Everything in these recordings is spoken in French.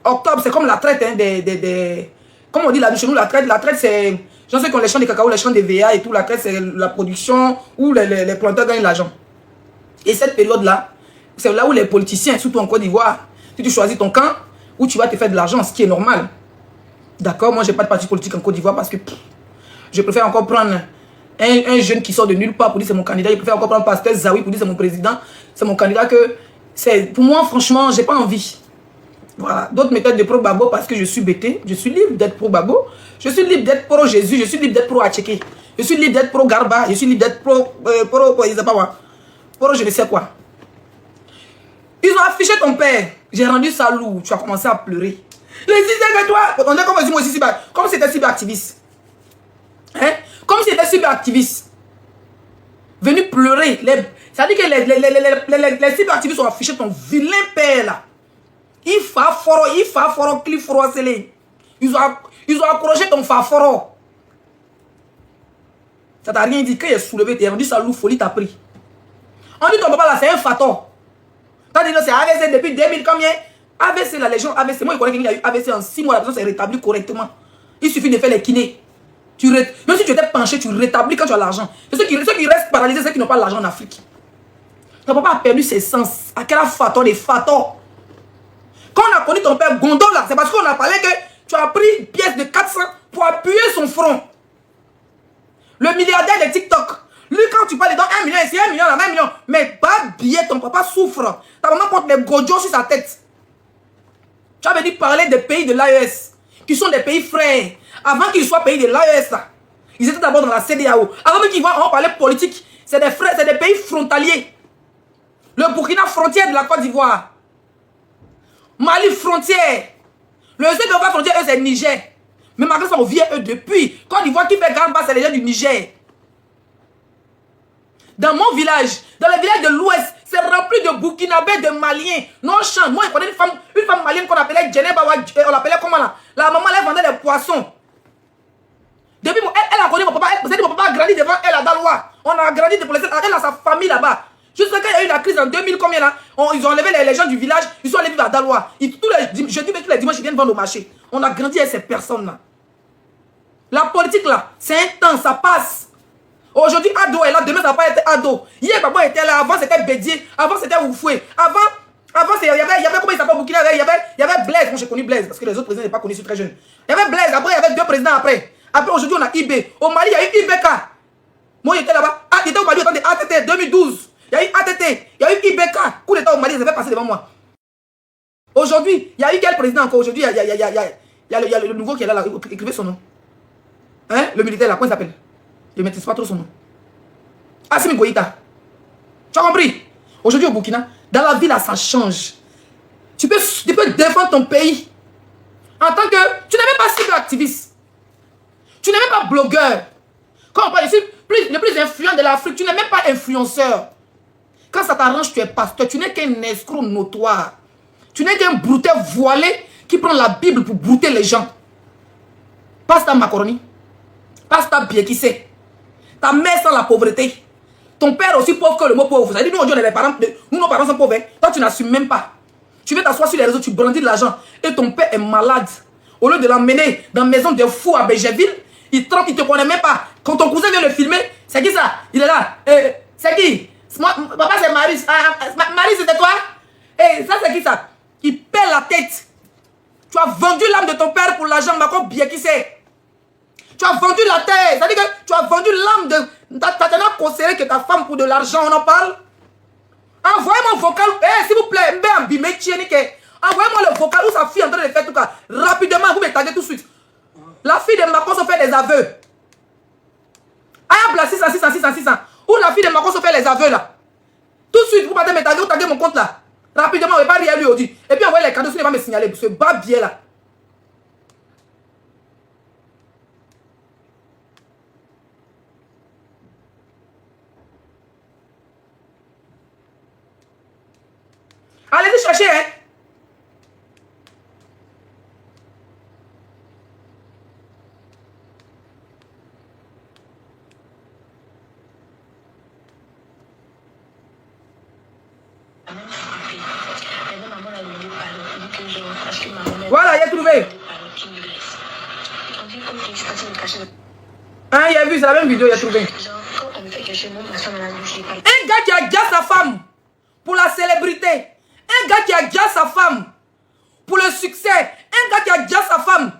octobre, c'est comme la traite hein, comme on dit là, chez nous, la traite c'est... J'en sais qu'on les champs de cacao, les champs de VA et tout, la traite c'est la production où les planteurs gagnent l'argent. Et cette période-là, c'est là où les politiciens, surtout en Côte d'Ivoire, si tu choisis ton camp, où tu vas te faire de l'argent, ce qui est normal. D'accord, moi j'ai pas de parti politique en Côte d'Ivoire parce que je préfère encore prendre un jeune qui sort de nulle part pour dire c'est mon candidat. Je préfère encore prendre Pasteur Zawi pour dire c'est mon président, c'est mon candidat que... Pour moi, franchement, j'ai pas envie. Voilà. D'autres méthodes de pro-Babo parce que je suis bêté. Je suis libre d'être pro-Babo. Je suis libre d'être pro-Jésus. Je suis libre d'être pro-Acheke. Je suis libre d'être pro-Garba. Je suis libre d'être pro je ne sais quoi. Ils ont affiché ton père. J'ai rendu ça lourd. Tu as commencé à pleurer. Les dizaines de toi. On est comme moi aussi, comme c'était cyberactiviste. Hein? Comme c'était cyberactiviste. Venu pleurer. Ça dit que les cyberactivistes ont affiché ton vilain père là. Il fa foro, cliforo, scellé. Ils ont accroché ton fa foro. Ça t'a rien dit. Quand il est soulevé, t'es rendu ça lourd, folie t'a pris. On dit ton papa là, c'est un faton. T'as dit non, c'est AVC depuis 2000 combien? AVC, la légion AVC. Moi, je connais quelqu'un qui a eu AVC en 6 mois, la personne s'est rétablie correctement. Il suffit de faire les kinés. Même si tu étais penché, tu rétablis quand tu as l'argent. Ceux qui restent paralysés, c'est ceux qui n'ont pas l'argent en Afrique. Ton papa a perdu ses sens. À quel faton, les fatons. Quand on a connu ton père Gondo là, c'est parce qu'on a parlé que tu as pris une pièce de 400 pour appuyer son front. Le milliardaire de TikTok. Lui, quand tu parles de 1 million ici, 1 million là, 1 million. Mais pas billet, ton papa souffre. Ta maman porte les gojos sur sa tête. Tu avais dit parler des pays de l'AES, qui sont des pays frères. Avant qu'ils soient pays de l'AES, ils étaient d'abord dans la CEDEAO. Avant qu'ils voient, on parlait politique. C'est des frères, c'est des pays frontaliers. Le Burkina, frontière de la Côte d'Ivoire. Mali, frontière. Le seul qui va frontière, eux, c'est Niger. Mais malgré ça, on vient eux depuis. Côte d'Ivoire qui fait grande base, c'est les gens du Niger. Dans mon village, dans le village de l'Ouest, c'est rempli de Burkinabés, de Maliens. Non, chante. Moi, je connais une femme malienne qu'on appelait Djenebawa. On l'appelait comment là? La maman, elle vendait des poissons. Depuis, elle a connu mon papa. Vous savez, mon papa a grandi devant elle à Daloa. On a grandi pour laisser. Elle a sa famille là-bas. Juste quand il y a eu la crise en 2000, combien là? Ils ont enlevé les gens du village. Ils sont allés vivre à Daloa. Je dis que tous les dimanches, ils viennent vendre au marché. On a grandi avec ces personnes-là. La politique là, c'est un temps, ça passe. Aujourd'hui, Ado est là, demain ça va pas être Ado. Hier, papa était là, avant c'était Bédier, avant c'était Oufoué. Avant il y avait comment il s'appelle Burkina, il y avait Blaise. Moi j'ai connu Blaise parce que les autres présidents n'étaient pas connus, je suis très jeune. Il y avait Blaise, après il y avait 2 présidents après. Après aujourd'hui on a IB. Au Mali, il y a eu IBK. Moi j'étais là-bas. Ah, il était au Mali, attendez, ATT 2012. Il y a eu ATT, il y a eu IBK. Coup d'état au Mali, ça fait passer devant moi. Aujourd'hui, il y a eu quel président encore? Aujourd'hui, il y a le nouveau qui est là, écrivez son nom. Hein? Le militaire là, comment il s'appelle? Je ne maîtrise pas trop son nom. Assimi Goïta. Tu as compris? Aujourd'hui au Burkina, dans la vie là, ça change. Tu peux défendre ton pays. En tant que... Tu n'es même pas cyberactiviste. Tu n'es même pas blogueur. Quand on parle, je suis le plus influent de l'Afrique. Tu n'es même pas influenceur. Quand ça t'arrange, tu es pasteur. Tu n'es qu'un escroc notoire. Tu n'es qu'un brouteur voilé qui prend la Bible pour brouter les gens. Passe ta macaroni. Passe ta bien qui sait. Ta mère sans la pauvreté. Ton père aussi pauvre que le mot pauvre. Ça veut dire nous, aujourd'hui, nous, nos parents sont pauvres. Toi, tu n'assumes même pas. Tu veux t'asseoir sur les réseaux, tu brandis de l'argent. Et ton père est malade. Au lieu de l'emmener dans la maison de fous à Bégerville, il trempe, il ne te connaît même pas. Quand ton cousin vient le filmer, c'est qui ça? Il est là. C'est qui? Papa, c'est Maris. Maris, c'était toi? Ça, c'est qui ça? Il perd la tête. Tu as vendu l'âme de ton père pour l'argent, mais comme bien qui sait. Tu as vendu la terre. Ça veut dire que tu as vendu l'âme de... T'as tellement considéré que ta femme pour de l'argent, on en parle? Envoyez-moi un vocal. S'il vous plaît, envoyez-moi le vocal où sa fille est en train de faire tout ça. Rapidement, vous me taguez tout de suite. La fille de Macron se fait des aveux. Ayabla 600. Où la fille de Macron se fait les aveux là. Tout de suite, vous partez me taguer, vous taguez mon compte là. Rapidement, on ne va pas rien lui aujourd'hui. Et puis envoyez les cadeaux, sinon il va me signaler. Ce bas biais là. Allez-y chercher, hein. Voilà, il a trouvé. Hein, il a vu, c'est la même vidéo, il a trouvé. Un gars qui a déjà sa femme pour la célébrité. Un gars qui a déjà sa femme pour le succès. Un gars qui a déjà sa femme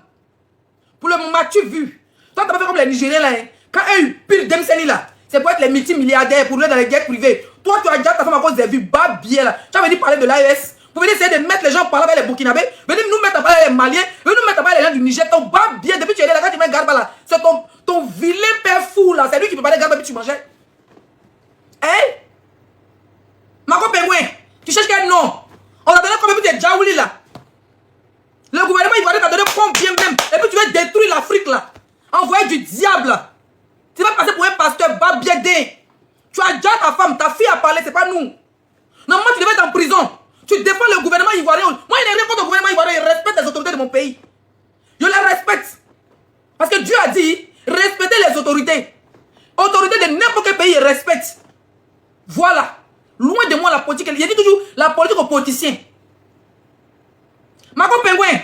pour le matu vu. Toi, tu n'as pas fait comme les Nigériens là. Hein. Quand eux, pire Demseni là, c'est pour être les multimilliardaires, pour aller dans les guerres privées. Toi, tu as déjà ta femme à cause des vues, bas bien là. Tu as venu parler de l'AES. Vous venez essayer de mettre les gens à parler avec les Burkinabés. Venez nous mettre à parler avec les Maliens. Venez nous mettre à parler avec les gens du Niger. Ton bas bien, depuis que tu es là, quand tu mets Garba là, c'est ton vilain père fou là. C'est lui qui peut parler de Garba et puis tu mangeais. Hein? Marco Pengouin, tu cherches quel nom? On t'a donné combien de Djaouli là? Le gouvernement ivoirien t'a donné combien même? Et puis tu veux détruire l'Afrique là. Envoyer du diable là. Tu vas passer pour un pasteur bas bien dé. Tu as déjà ta femme, ta fille à parler, c'est pas nous. Normalement tu devais être en prison. Tu défends le gouvernement ivoirien. Moi, il n'est rien contre le gouvernement ivoirien. Il respecte les autorités de mon pays. Je les respecte. Parce que Dieu a dit, respectez les autorités. Autorités de n'importe quel pays, il respecte. Voilà. Loin de moi la politique. Il dit toujours la politique aux politiciens. Marco Pengouin,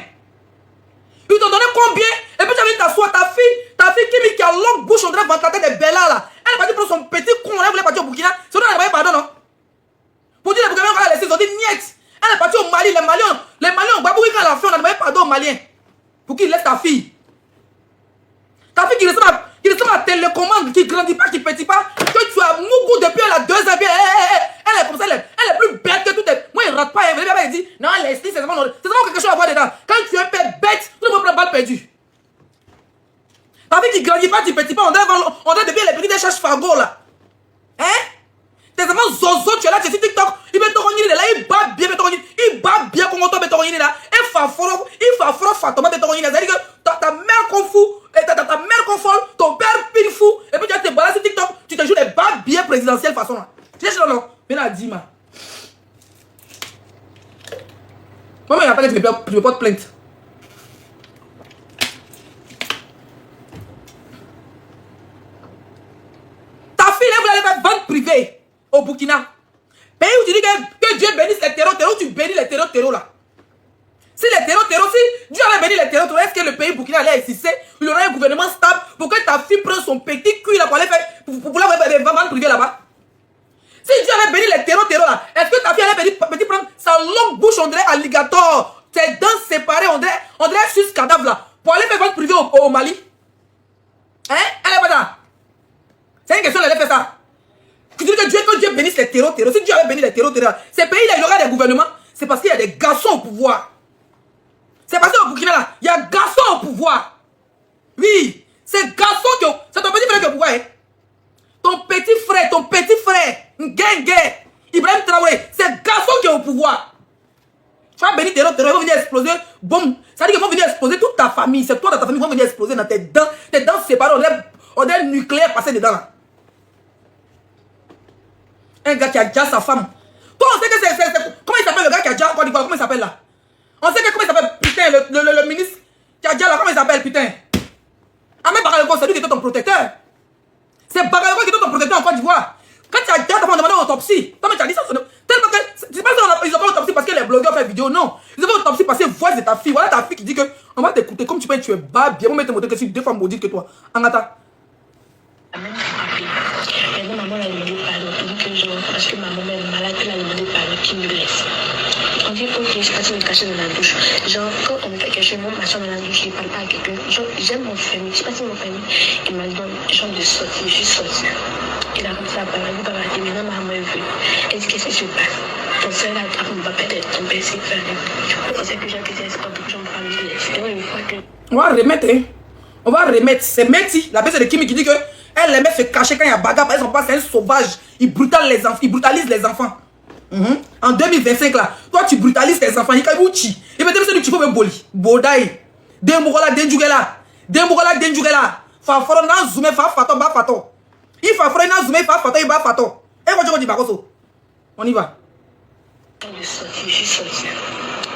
ils t'ont donné combien? Et puis tu as vu t'asseoir ta fille qui a longue bouche, on dirait ventilateur des bellas là. Elle est partie prendre son petit con, elle voulait partir au Burkina. C'est donc elle n'a pas pardon, non? Pour dire les Burkinabés qu'on a laissé, ils ont dit niet. Elle est partie au Mali, les Maliens ont babouillé quand elle a fait, on a demandé pardon aux Maliens. Pour qu'ils laissent ta fille. Ta fille qui ressemble à télécommande, qui ne grandit pas, qui ne petit pas, que tu as mougou depuis elle a 2 ans. Elle est comme ça, elle est plus bête que tout. Moi, il ne rate pas. Elle dit, non, Leslie, c'est vraiment quelque chose à voir dedans. Quand tu es un peu bête, tu ne peux pas balle perdue. Ta fille qui ne grandit pas, qui ne petit pas, on dirait depuis les petits des cherches Fargo là. Hein? Tes enfants zozo, tu es là, tu es sur TikTok, il met ton là, il bat bien comme on tombe ton là, il fa froid fatoma de ton c'est-à-dire que ta mère confou, ta mère confole, ton père pile fou, et puis tu vas te balancer sur TikTok, tu te joues des bas bien présidentielles façon là. Tu sais, non, viens à Dima. Maman, il n'y a pas que tu me portes plainte. Ta fille, elle voulait aller faire vente privée au Burkina. Pays où tu dis que Dieu bénisse les terreaux, tu bénis les terreaux là. Si les terreaux, si Dieu avait béni les terreaux, est-ce que le pays Burkina allait exister? Il y aurait un gouvernement stable pour que ta fille prenne son petit cul là pour aller faire, pour pouvoir faire des ventes privées là-bas. Si Dieu avait béni les terreaux là, est-ce que ta fille allait prendre sa longue bouche, on dirait alligator, ses dents séparées, on dirait sus cadavre là, pour aller faire vente privée au Mali? Hein? Elle est pas là. C'est une question, elle allait faire ça. Tu dis que Dieu bénisse les terreaux. Si Dieu avait béni les terreaux, ces pays-là, il y aura des gouvernements. C'est parce qu'il y a des garçons au pouvoir. C'est parce qu'au Burkina, là, il y a des garçons au pouvoir. Oui, ces garçons qui ont... C'est ton petit frère qui est au pouvoir. Hein? Ton petit frère, Ngengue, Ibrahim Traoré, c'est garçon qui est au pouvoir. Tu vas bénir terreaux, ils vont venir exploser. Boum. Ça veut dire qu'ils vont venir exploser toute ta famille. C'est toi dans ta famille qui vont venir exploser dans tes dents séparées. On dirait nucléaire passé dedans là. Un gars qui a déjà sa femme. Toi, on sait que c'est... Comment il s'appelle le gars qui a déjà... Comment il s'appelle là? On sait que comment il s'appelle, putain, le ministre qui a déjà là, comment il s'appelle, putain? Ahmed Bakayoko, c'est lui qui était ton protecteur. C'est Bakayoko qui était ton protecteur en Côte d'Ivoire. Quand tu as déjà ta femme demandé une autopsie, toi, mais tu as dit ça, tellement que... C'est pas ça, ils ont pas autopsie parce que les blogueurs font vidéo, non. Ils ont pas autopsie parce que voix de ta fille. Voilà ta fille qui dit que on va t'écouter comme tu peux, tu es bas, bien, on va te montrer que tu es 2 fois maudite que toi. Angata. Maintenant, maman l'a demandé de parler. On dit que genre, parce que ma maman est malade, elle a demandé de parler, qu'il me laisse. On dit, ok, je suis partie me cacher dans la douche. Genre, quand on me fait quelque chose, moi, ma soeur dans la douche, je ne parle pas à quelqu'un. Genre, j'aime mon famille. Je suis partie de mon famille. Il m'a dit, genre, de sortir. Je suis sortie. Il a commencé à parler. Il m'a dit, maintenant, ma maman est venue. Elle dit, qu'est-ce que je passe? Ton frère, là, après, mon papa est tombé, c'est fait. C'est ça que j'ai dit, c'est pas beaucoup de gens parlent de laisse. Et une fois que. On va remettre, hein. On va remettre. C'est Meti, la personne de Kimi qui dit que. Elle aimait se cacher quand il y a bagarre. Par exemple, c'est un sauvage. Il brutalise les enfants. En 2025, là, toi, tu brutalises tes enfants. Il peut te dire que tu peux me boli. Bodaï. Dembourala, Denjugela. Faforo, nan zoomé, fafato, ba fato. Il faforo, nan zoomé, fafato, il ba fato. Et quand tu dis bagoso. On y va. Je suis sortie.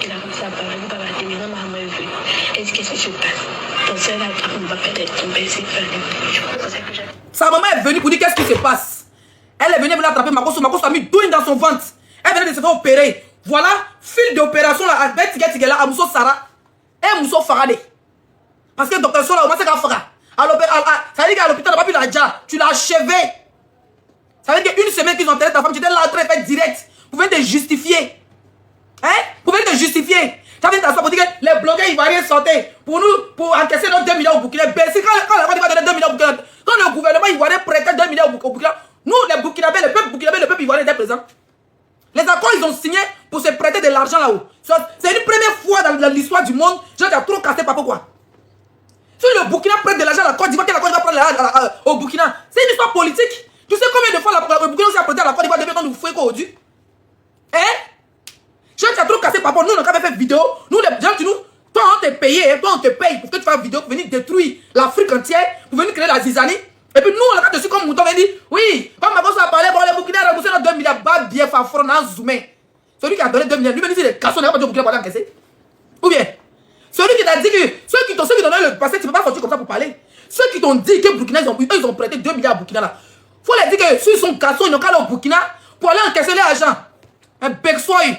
Il a commencé à parler. Il m'a dit, maintenant, ma maman est venue. Elle dit, qu'est-ce que je passe? Ton frère, là, après, mon papa est tombé, c'est fait. Sa maman est venue pour dire qu'est-ce qui se passe. Elle est venue pour l'attraper Makoso. Makoso a mis douille dans son ventre. Elle venait de se faire opérer. Voilà, fil d'opération là, avec Tigé là, à Mousso Sarah et Mousso Faradé. Parce que docteur Sola, on va se faire. Ça veut dire qu'à l'hôpital, on n'a pas pu la déjà. Tu l'as achevé. Ça veut dire qu'une semaine qu'ils ont enterré ta femme, tu étais là en train de faire direct. Vous pouvez te justifier. Hein? Vous pouvez te justifier. Ça veut dire pour dire que les blogueurs ivoiriens sortaient pour nous, pour encaisser nos 2 milliards au Burkina. C'est quand la Côte d'Ivoire donner 2 milliards au Burkina, quand le gouvernement ivoirien prêtait 2 milliards au Burkina, nous, les Burkinabés, le peuple burkinabé, le peuple ivoirien était présent. Les accords, ils ont signé pour se prêter de l'argent là-haut. C'est une première fois dans l'histoire du monde, gens qui a trop cassé, pas pourquoi. Si le Burkina prête de l'argent à la Côte d'Ivoire, que la Côte d'Ivoire prend l'argent au Burkina, c'est une histoire politique. Tu sais combien de fois le Burkina s'est prêté à la Côte d'Ivoire depuis qu'on nous fouille quoi aujourd'hui? Hein? Gens qui a trop cassé, papa, nous, on a quand même fait vidéo. Nous, les gens, toi, on te paye, toi, on te paye pour que tu fasses vidéo pour venir détruire l'Afrique entière, pour venir créer la zizanie. Et puis nous, on a dessus comme mouton, on a dit, oui, comme Magoso a parlé, bon, les Burkina a remboursé nos 2 milliards, bah, bien, fafron, en zoomé. Celui qui a donné 2 milliards, lui-même, il dit, les cassons, n'a pas dit au Burkina pour encaisser. Ou bien, celui qui t'a dit que, ceux qui t'ont donné le passé, tu ne peux pas sortir comme ça pour parler. Ceux qui t'ont dit que Burkina, ils ont prêté 2 milliards à Burkina là. Faut leur dire que s'ils sont cassons, ils n'ont qu'à aller au Burkina pour aller encaisser l'argent. Un bec soy.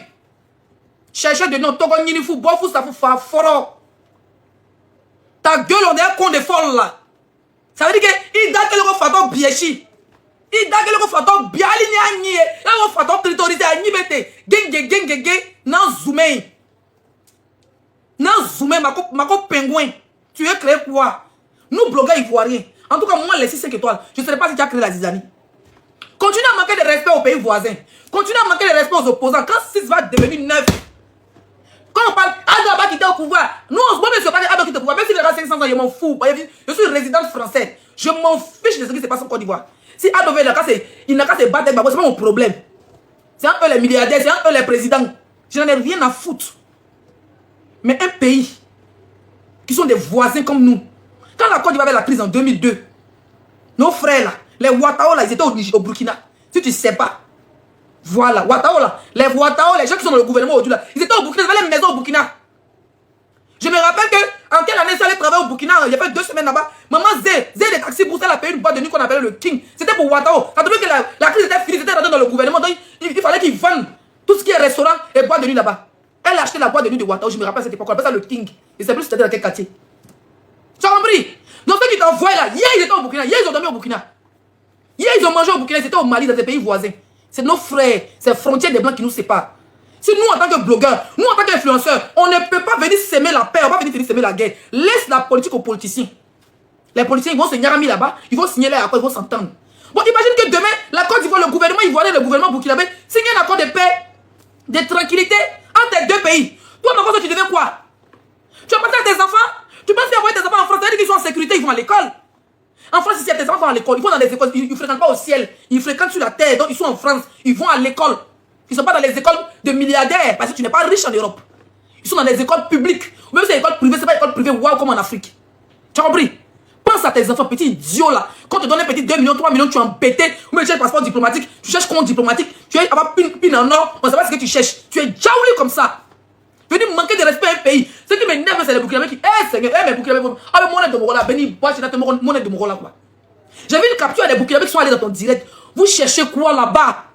Chercher de nom, Togo Ninifu, Bofou, ça fait fort. Ta gueule, on est un con de folle là. Ça veut dire que il d'a que le faton biechi. Il d'a que le faton biali ni agni. Le faton clitorisé agni bete. Geng, nan zoomé. Nan zoomé, mako pingouin. Tu es créé quoi? Nous, blogueurs ivoiriens. En tout cas, moi, les 6 étoiles, je ne sais pas si tu as créé la zizanie. Continue à manquer de respect aux pays voisins. Continue à manquer de respect aux opposants. Quand 6 va devenir 9. Quand on parle, Ado va quitter au pouvoir. Nous, on se voit, mais je ne sais pas Ado quitte au pouvoir. Même s'il aura 500 ans, je m'en fous. Je suis résident français. Je m'en fiche de ce qui se passe en Côte d'Ivoire. Si Ado veut, il n'a qu'à se battre avec Babo, ce n'est pas mon problème. C'est un peu les milliardaires, c'est un peu les présidents. Je n'en ai rien à foutre. Mais un pays qui sont des voisins comme nous. Quand la Côte d'Ivoire avait la crise en 2002, nos frères là, les Ouattao là, ils étaient au Burkina. Si tu ne sais pas. Voilà, Ouattao là, les gens qui sont dans le gouvernement aujourd'hui là, ils étaient au Burkina, ils avaient les maisons au Burkina. Je me rappelle que en quelle année ça allait travailler au Burkina, il y a fait 2 semaines là-bas. Maman Zé des taxis pour ça, elle a payé une boîte de nuit qu'on appelait le King. C'était pour Ouattao. Ça devait que la crise était finie, c'était rentré dans le gouvernement. Donc il fallait qu'ils vendent tout ce qui est restaurant et boîte de nuit là-bas. Elle a acheté la boîte de nuit de Ouattao, je me rappelle à cette époque, on appelait ça le King. Et c'est plus c'était dans quel quartier. Tu as compris? Donc ceux qui t'envoient là, hier ils étaient au Burkina, hier ils ont dormi au Burkina. Hier ils ont mangé au Burkina, ils étaient au Mali, dans des pays voisins. C'est nos frères, c'est les frontières des Blancs qui nous séparent. Si nous, en tant que blogueurs, nous, en tant qu'influenceurs, on ne peut pas venir s'aimer la paix, on ne va pas venir s'aimer la guerre. Laisse la politique aux politiciens. Les politiciens, ils vont se nyarami là-bas, ils vont signer là, après ils vont s'entendre. Bon, imagine que demain, la Côte d'Ivoire, le gouvernement ivoirien et le gouvernement burkinabé signent un accord de paix, de tranquillité entre les deux pays. Toi, maintenant, tu deviens quoi? Tu vas passer à tes enfants? Tu penses qu'envoyer tes enfants en France, c'est-à-dire qu'ils sont en sécurité, ils vont à l'école. En France, ici, tes enfants vont à l'école, ils vont dans les écoles, ils ne fréquentent pas au ciel, ils fréquentent sur la terre, donc ils sont en France, ils vont à l'école. Ils ne sont pas dans les écoles de milliardaires, parce que tu n'es pas riche en Europe. Ils sont dans les écoles publiques, ou même si c'est école privée, ce n'est pas école privée, waouh, comme en Afrique. Tu as compris? Pense à tes enfants, petits idiots là. Quand on te donne un petit 2 millions, 3 millions, tu es embêté, ou même tu cherches passeport diplomatique, tu cherches compte diplomatique, tu veux avoir pin en or, on ne sait pas ce que tu cherches. Tu es jaoulé comme ça. Venir manquer de respect à un pays. Ce qui m'énerve, c'est les Burkinabés qui, Seigneur, mes Burkinabés, ah, mais mon aide de Morola, Béni, mon aide de Morola, quoi. J'ai vu une capture des Burkinabés qui sont allés dans ton direct. Vous cherchez quoi là-bas?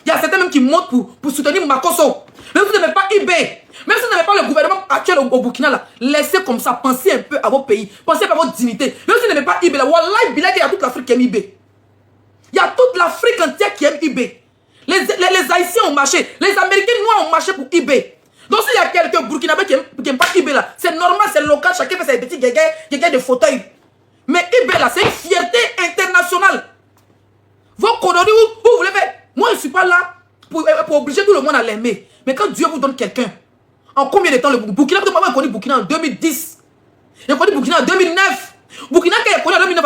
Il y a certains même qui montent pour soutenir Makoso. Même si vous n'avez pas eBay, même si vous n'avez pas le gouvernement actuel au Burkina, là, laissez comme ça, pensez un peu à vos pays, pensez un peu à votre dignité. Même si vous n'avez pas eBay, là, Wallah, il y a toute l'Afrique qui aime eBay. Il y a toute l'Afrique entière qui aime eBay. Les Haïtiens ont marché, les Américains noirs ont marché pour eBay. Donc s'il y a quelques Burkinabés qui n'aiment pas eBay, là, c'est normal, c'est local, chacun fait ses petits guégués de fauteuils. Mais eBay, là, c'est une fierté internationale. Vos conneries, vous voulez faire. Moi, je ne suis pas là pour obliger tout le monde à l'aimer. Mais quand Dieu vous donne quelqu'un, en combien de temps le Burkina, parce que moi, j'ai connu Burkina en 2010. J'ai connu Burkina en 2009. Burkina, quand il a connu en 2009,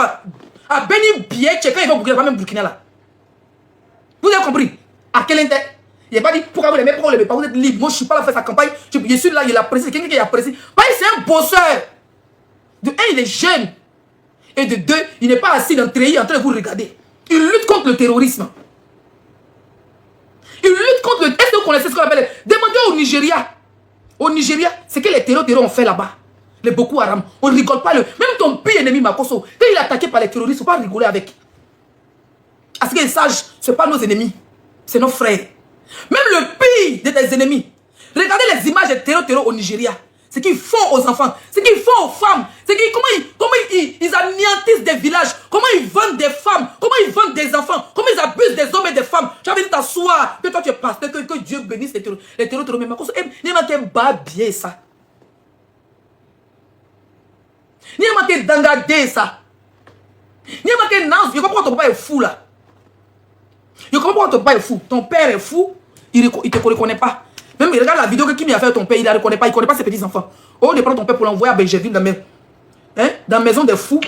à Béni Bié, quand il va au Burkina, pas même Burkina là. Vous avez compris? À quel intérêt? Il n'a pas dit pourquoi vous l'aimez, pourquoi vous l'aimez pas, vous êtes libre. Moi, je ne suis pas là pour faire sa campagne. Je suis là, il apprécie. Quelqu'un qui apprécie. C'est un bosseur. De un, il est jeune. Et de deux, il n'est pas assis dans le treillis en train de vous regarder. Il lutte contre le terrorisme. Il lutte contre le... Est-ce que vous connaissez ce qu'on appelle... Demandez au Nigeria. Au Nigeria, c'est que les terroristes ont fait là-bas. Les Boko Haram. On ne rigole pas. Même ton pire ennemi, Makoso, quand il est attaqué par les terroristes, il ne faut pas rigoler avec. Parce qu'ils sachent, ce n'est pas nos ennemis. C'est nos frères. Même le pire de tes ennemis. Regardez les images de terreau au Nigeria. Ce qu'ils font aux enfants, ce qu'ils font aux femmes, comment ils anéantissent des villages, comment ils vendent des femmes, comment ils vendent des enfants, comment ils abusent des hommes et des femmes. J'ai envie de t'asseoir, que toi tu es pasteur, que Dieu bénisse les terreaux. Mais il m'a bien ça. Il m'a dangadé ça. Il m'a non, je comprends que ton papa est fou là. Je comprends que ton papa est fou. Ton père est fou, il ne te reconnaît pas. Même regarde la vidéo que Kim a fait à ton père, il ne reconnaît pas, ses petits enfants. Au lieu de prendre ton père pour l'envoyer à Belgeville dans la maison des fous.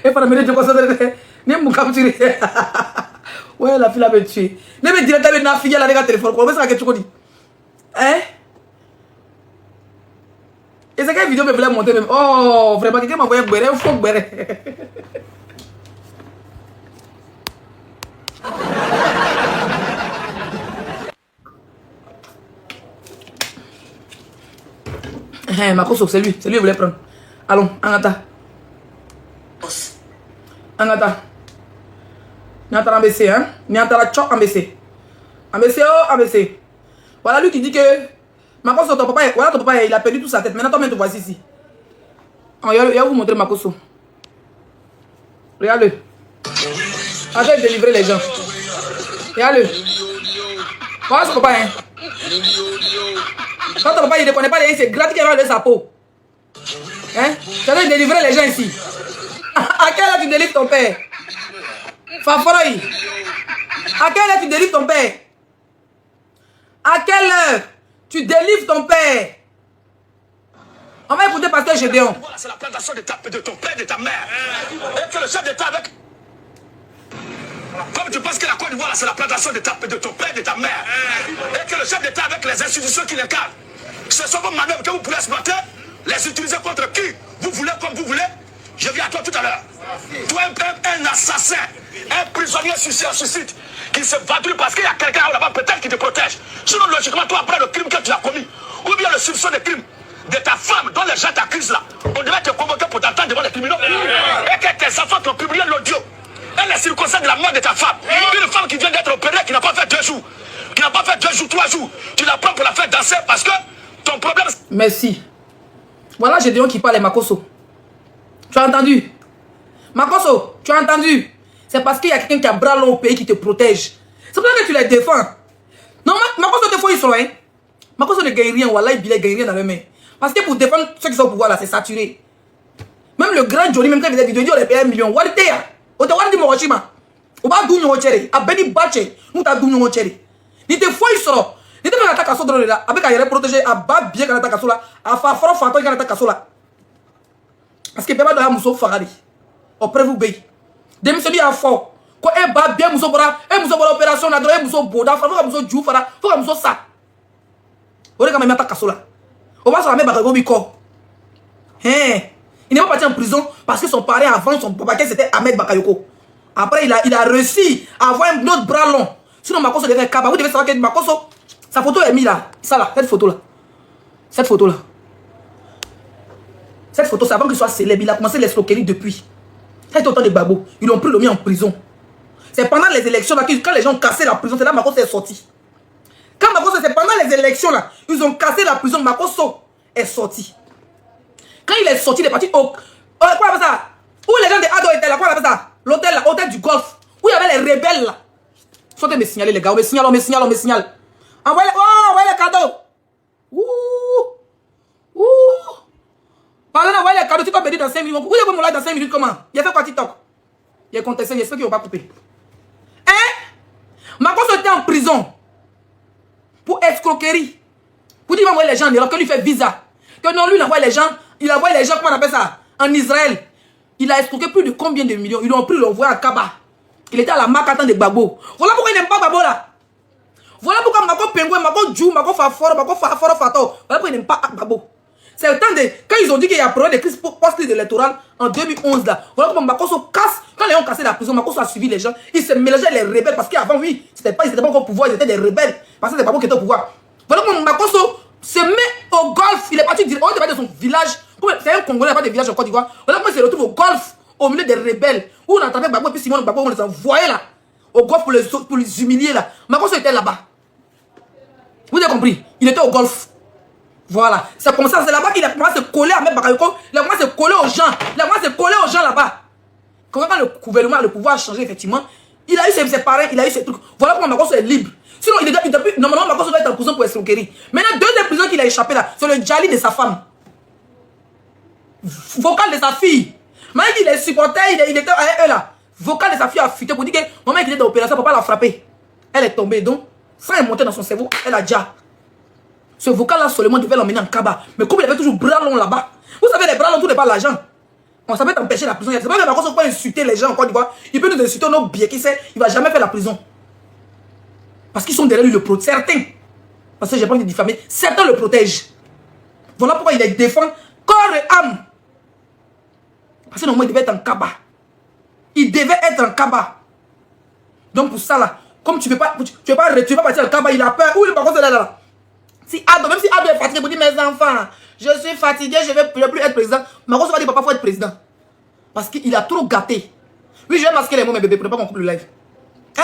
Et pour amener de quoi ça ouais, la fille l'a tué. Ne me dirais pas que fille là avec un téléphone. Comment ça que tu dis? Hein? Et c'est quelle vidéo me voulait monter même? Oh, vraiment, quelqu'un m'a envoyé un béret, un faux béret. Makoso, c'est lui, il voulait prendre. Allons, Angata. Angata. Niantara ambessé, hein? Niantara tchok ambessé. Ambessé, oh, ambessé. Voilà lui qui dit que Makoso, ton papa, voilà ton papa, il a perdu toute sa tête. Maintenant, toi-même, te voici ici. Oh, il va vous montrer Makoso. Regarde-le. Arrête de délivrer les gens. Regarde-le. Voilà son papa, hein? Quand ton papa, il ne connaît pas les gens, c'est gratuit qu'il va de sa peau. Hein? Tu as délivrer les gens ici. À quelle heure tu délivres ton père? Faforoï. À quelle heure tu délivres ton père? À quelle heure tu délivres ton père? On va écouter Pasteur Gédéon. C'est la plantation de ton père et de ta mère. Et que le chef d'État avec... Comme tu penses que la Côte d'Ivoire, c'est la plantation de ton père et de ta mère. Et que le chef d'État avec les institutions qui les cadrent. Ce sont vos manœuvres que vous pouvez exploiter, les utiliser contre qui vous voulez, comme vous voulez. Je viens à toi tout à l'heure. Toi, un assassin, un prisonnier suicide, qui se vadrouille parce qu'il y a quelqu'un là-bas peut-être qui te protège. Sinon, logiquement, toi, après le crime que tu as commis, ou bien le soupçon de crime de ta femme dont les gens t'accusent là, on devait te convoquer pour t'entendre devant les tribunaux. Et que tes enfants t'ont publié l'audio. Et les circonstances de la mort de ta femme. Une femme qui vient d'être opérée, qui n'a pas fait 2 jours, qui n'a pas fait 2 jours, 3 jours. Tu la prends pour la faire danser parce que ton problème... Merci. Voilà Gédéon qui parle, Makoso. Tu as entendu? Makoso, tu as entendu? C'est parce qu'il y a quelqu'un qui a bras long au pays qui te protège. C'est pour ça que tu les défends. Non, Makoso te faut ils sont, hein? Makoso ne gagne rien, voilà, il gagne rien dans les mains. Parce que pour défendre ceux qui sont au pouvoir là, c'est saturé. Même le grand Johnny, même quand il faisait des vidéos, il dit on les paye 1 million. Walidea, on te dit Moroshima. On va douiller au chéri. A Beni Bache, nous t'as douillé au chéri. Il te faut ils sont. Il te fait l'attaque à son là. Avec un protégé, à bas bien quand l'attaque à son là. À faire fort fantôme quand l'attaque à son là. Parce que Peba doit Mousso Faradi. Après vous paye. Demi se dit à fort. Quand elle bat bien Mousso Bora, et Mousso Bora opération, on a donné Mousso Boda, faut que Mousso Djou Fara, faut que Mousso ça. On est quand même attaque à son là. On va sur la même bagago Biko. Hein? Il n'est pas parti en prison parce que son parent avant son papa c'était Ahmed Bakayoko. Après il a réussi à avoir un autre bras long. Sinon Makoso devait être capable. Vous devez savoir que Makoso, sa photo est mise là. Ça là, cette photo là. Cette photo là. Cette photo, c'est avant qu'il soit célèbre. Il a commencé l'escroquerie depuis. Ça été autant de babos. Ils l'ont pris, ils l'ont mis en prison. C'est pendant les élections là, quand les gens ont cassé la prison, c'est là que Makoso est sorti. Quand Makoso, c'est pendant les élections là, ils ont cassé la prison, Makoso est sorti. Quand il est sorti, il est parti au... quoi on appelle ça? Où les gens de Ado étaient là, quoi on appelle ça? L'hôtel là, hôtel du Golfe. Où il y avait les rebelles là. Sortez me signaler les gars, on me signale. Envoyez les cadeaux. Pardon, envoyez les cadeaux, tu vas me dire dans 5 minutes. Où est-ce que mon live dans 5 minutes comment? Il a fait quoi TikTok? Il a contesté, j'espère qu'ils ne vont pas couper. Hein? Makoso était en prison. Pour escroquerie. Pour dire qu'il va envoyer les gens en Europe, que lui fait visa. Que non, lui il envoie les gens, comment on appelle ça? En Israël. Il a escroqué plus de combien de millions? Ils l'ont pris, ils l'ont envoyé à Kaba. Il était à la Makatan de Gbagbo. Voilà pourquoi il n'aime pas Gbagbo là. Voilà pourquoi Mako Pengouin, Mako Djou, Mako Faforo, Mako Faforo Fato. Voilà pourquoi il n'aime pas Gbagbo. C'est le temps de... Quand ils ont dit qu'il y a problème de crise post-crise électorale en 2011 là. Voilà comment Makoso casse. Quand les gens ont cassé la prison, Makoso a suivi les gens. Il se mélangeait les rebelles parce qu'avant, oui, ils n'étaient pas encore au pouvoir, ils étaient des rebelles. Parce que c'était Gbagbo qui était au pouvoir. Voilà comment Makoso se met au golf. Il est parti de son village C'est un Congolais, pas de village en Côte d'Ivoire. Voilà comment il se retrouve au golfe, au milieu des rebelles. Où on entendait Gbagbo et puis Simon Gbagbo, on les envoyait là. Au golfe pour les humilier là. Makosso était là-bas. Vous avez compris? Il était au golfe. Voilà. C'est comme ça, c'est là-bas qu'il a commencé à se coller à Ahmed Bakayoko. Il a commencé à se coller aux gens. Il a commencé à se coller aux gens là-bas. Quand le gouvernement, le pouvoir a changé, effectivement, il a eu ses parrains, il a eu ses trucs. Voilà pourquoi Makosso est libre. Sinon, normalement, Makosso doit être en prison pour escroquerie. Maintenant, deuxième prison qu'il a échappé là, c'est le Djali de sa femme. Vocal de sa fille. Maintenant, il les supportait, il était à eux là. Vocal de sa fille a fuité pour dire que maman qui était dans l'opération, papa l'a frappé. Elle est tombée, donc, ça est monté dans son cerveau, elle a déjà. Ce vocal-là, seulement devait l'emmener en Kaba. Mais comme il avait toujours bras longs là-bas, vous savez, les bras longs, tout n'est pas l'argent. On savait empêcher la prison. C'est pas que Makosso peut insulter les gens en Côte d'Ivoire. Il peut nous insulter nos biais, qui sait, il ne va jamais faire la prison. Parce qu'ils sont derrière lui, le protègent. Certains, parce que j'ai pas envie de diffamer, certains le protègent. Voilà pourquoi il les défend corps et âme. Parce que normalement, il devait être en Kaba. Il devait être en Kaba. Donc pour ça là, comme tu ne veux pas partir en Kaba, il a peur. Où le Makosso est là? Si Ado, même si Ado est fatigué, vous dites mes enfants, je suis fatigué, je ne veux plus être président. Makosso va dire papa, il faut être président. Parce qu'il a trop gâté. Oui, je vais masquer les mots, mes bébés, pour ne pas qu'on coupe le live. Hein?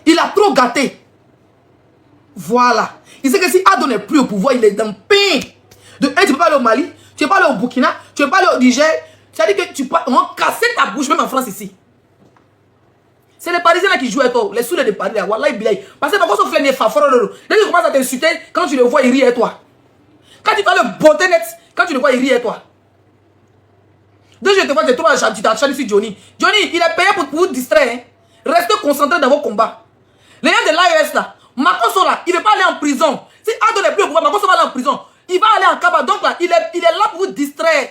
Il a trop gâté. Voilà. Il sait que si Ado n'est plus au pouvoir, il est dans le pain. De un, tu ne peux pas aller au Mali, tu ne peux pas aller au Burkina, tu ne peux pas aller au Niger. C'est-à-dire que tu peux casser ta bouche, même en France ici. C'est les Parisiens là qui jouent à toi. Les sourds de Paris là. Wallah, parce que Makosso fait des fafros. Dès qu'il commence à t'insulter, quand tu le vois, il rit à toi. Quand tu fais le beauté net, quand tu le vois, il rit à toi. Dès que je te vois, tu trouves un chat ici, Johnny. Johnny, il est payé pour vous distraire. Hein. Restez concentrés dans vos combats. Les gens de l'AES là, Makosso là, il ne veut pas aller en prison. Si Ado n'est plus au pouvoir, Makosso va aller en prison. Il va aller en Kaba. Donc là, il est là pour vous distraire.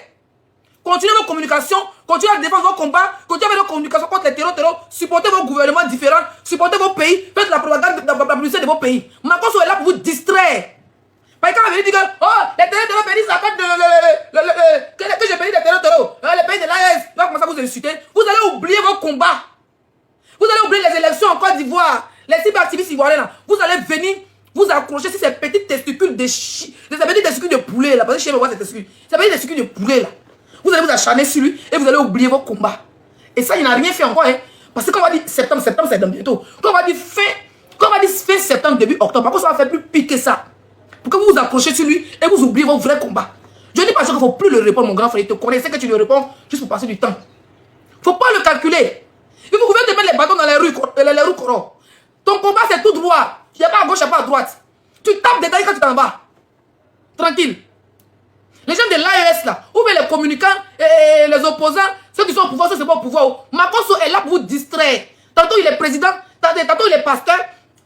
Continuez vos communications, continuez à défendre vos combats, continuez avec vos communications contre les terrors, supportez vos gouvernements différents, supportez vos pays, faites la propagande, la publicité de vos pays. Makosso est là pour vous distraire. Parce que quand vous dites que oh, les terreurs pays, ça fait que j'ai payé des terreurs, les pays de l'AES, là, commencer à vous insulter, vous allez oublier vos combats. Vous allez oublier les élections en Côte d'Ivoire, les cyberactivistes ivoiriens là. Vous allez venir vous accrocher sur ces petites testicules de poulet là. Parce que chez moi, ces petits testicules de poulet là. Vous allez vous acharner sur lui et vous allez oublier vos combats. Et ça, il n'a rien fait encore. Hein. Parce que quand on va dire septembre, c'est dans bientôt. Quand on va dire fin septembre, début octobre, par contre, ça va faire plus pire que ça. Pour que vous vous accrochez sur lui et vous oubliez vos vrais combats. Je dis pas qu'il ne faut plus le répondre, mon grand frère. Il te connaît, c'est que tu lui réponds juste pour passer du temps. Il ne faut pas le calculer. Et vous pouvez te mettre les bâtons dans les roues coraux. Ton combat, c'est tout droit. Il n'y a pas à gauche, il n'y a pas à droite. Tu tapes des tailles quand tu t'en vas. Tranquille. Les gens de l'AES là, ou bien les communicants et les opposants, ceux qui sont au pouvoir, ceux qui ne sont pas au pouvoir. Makosso est là pour vous distraire. Tantôt il est président, tantôt il est pasteur,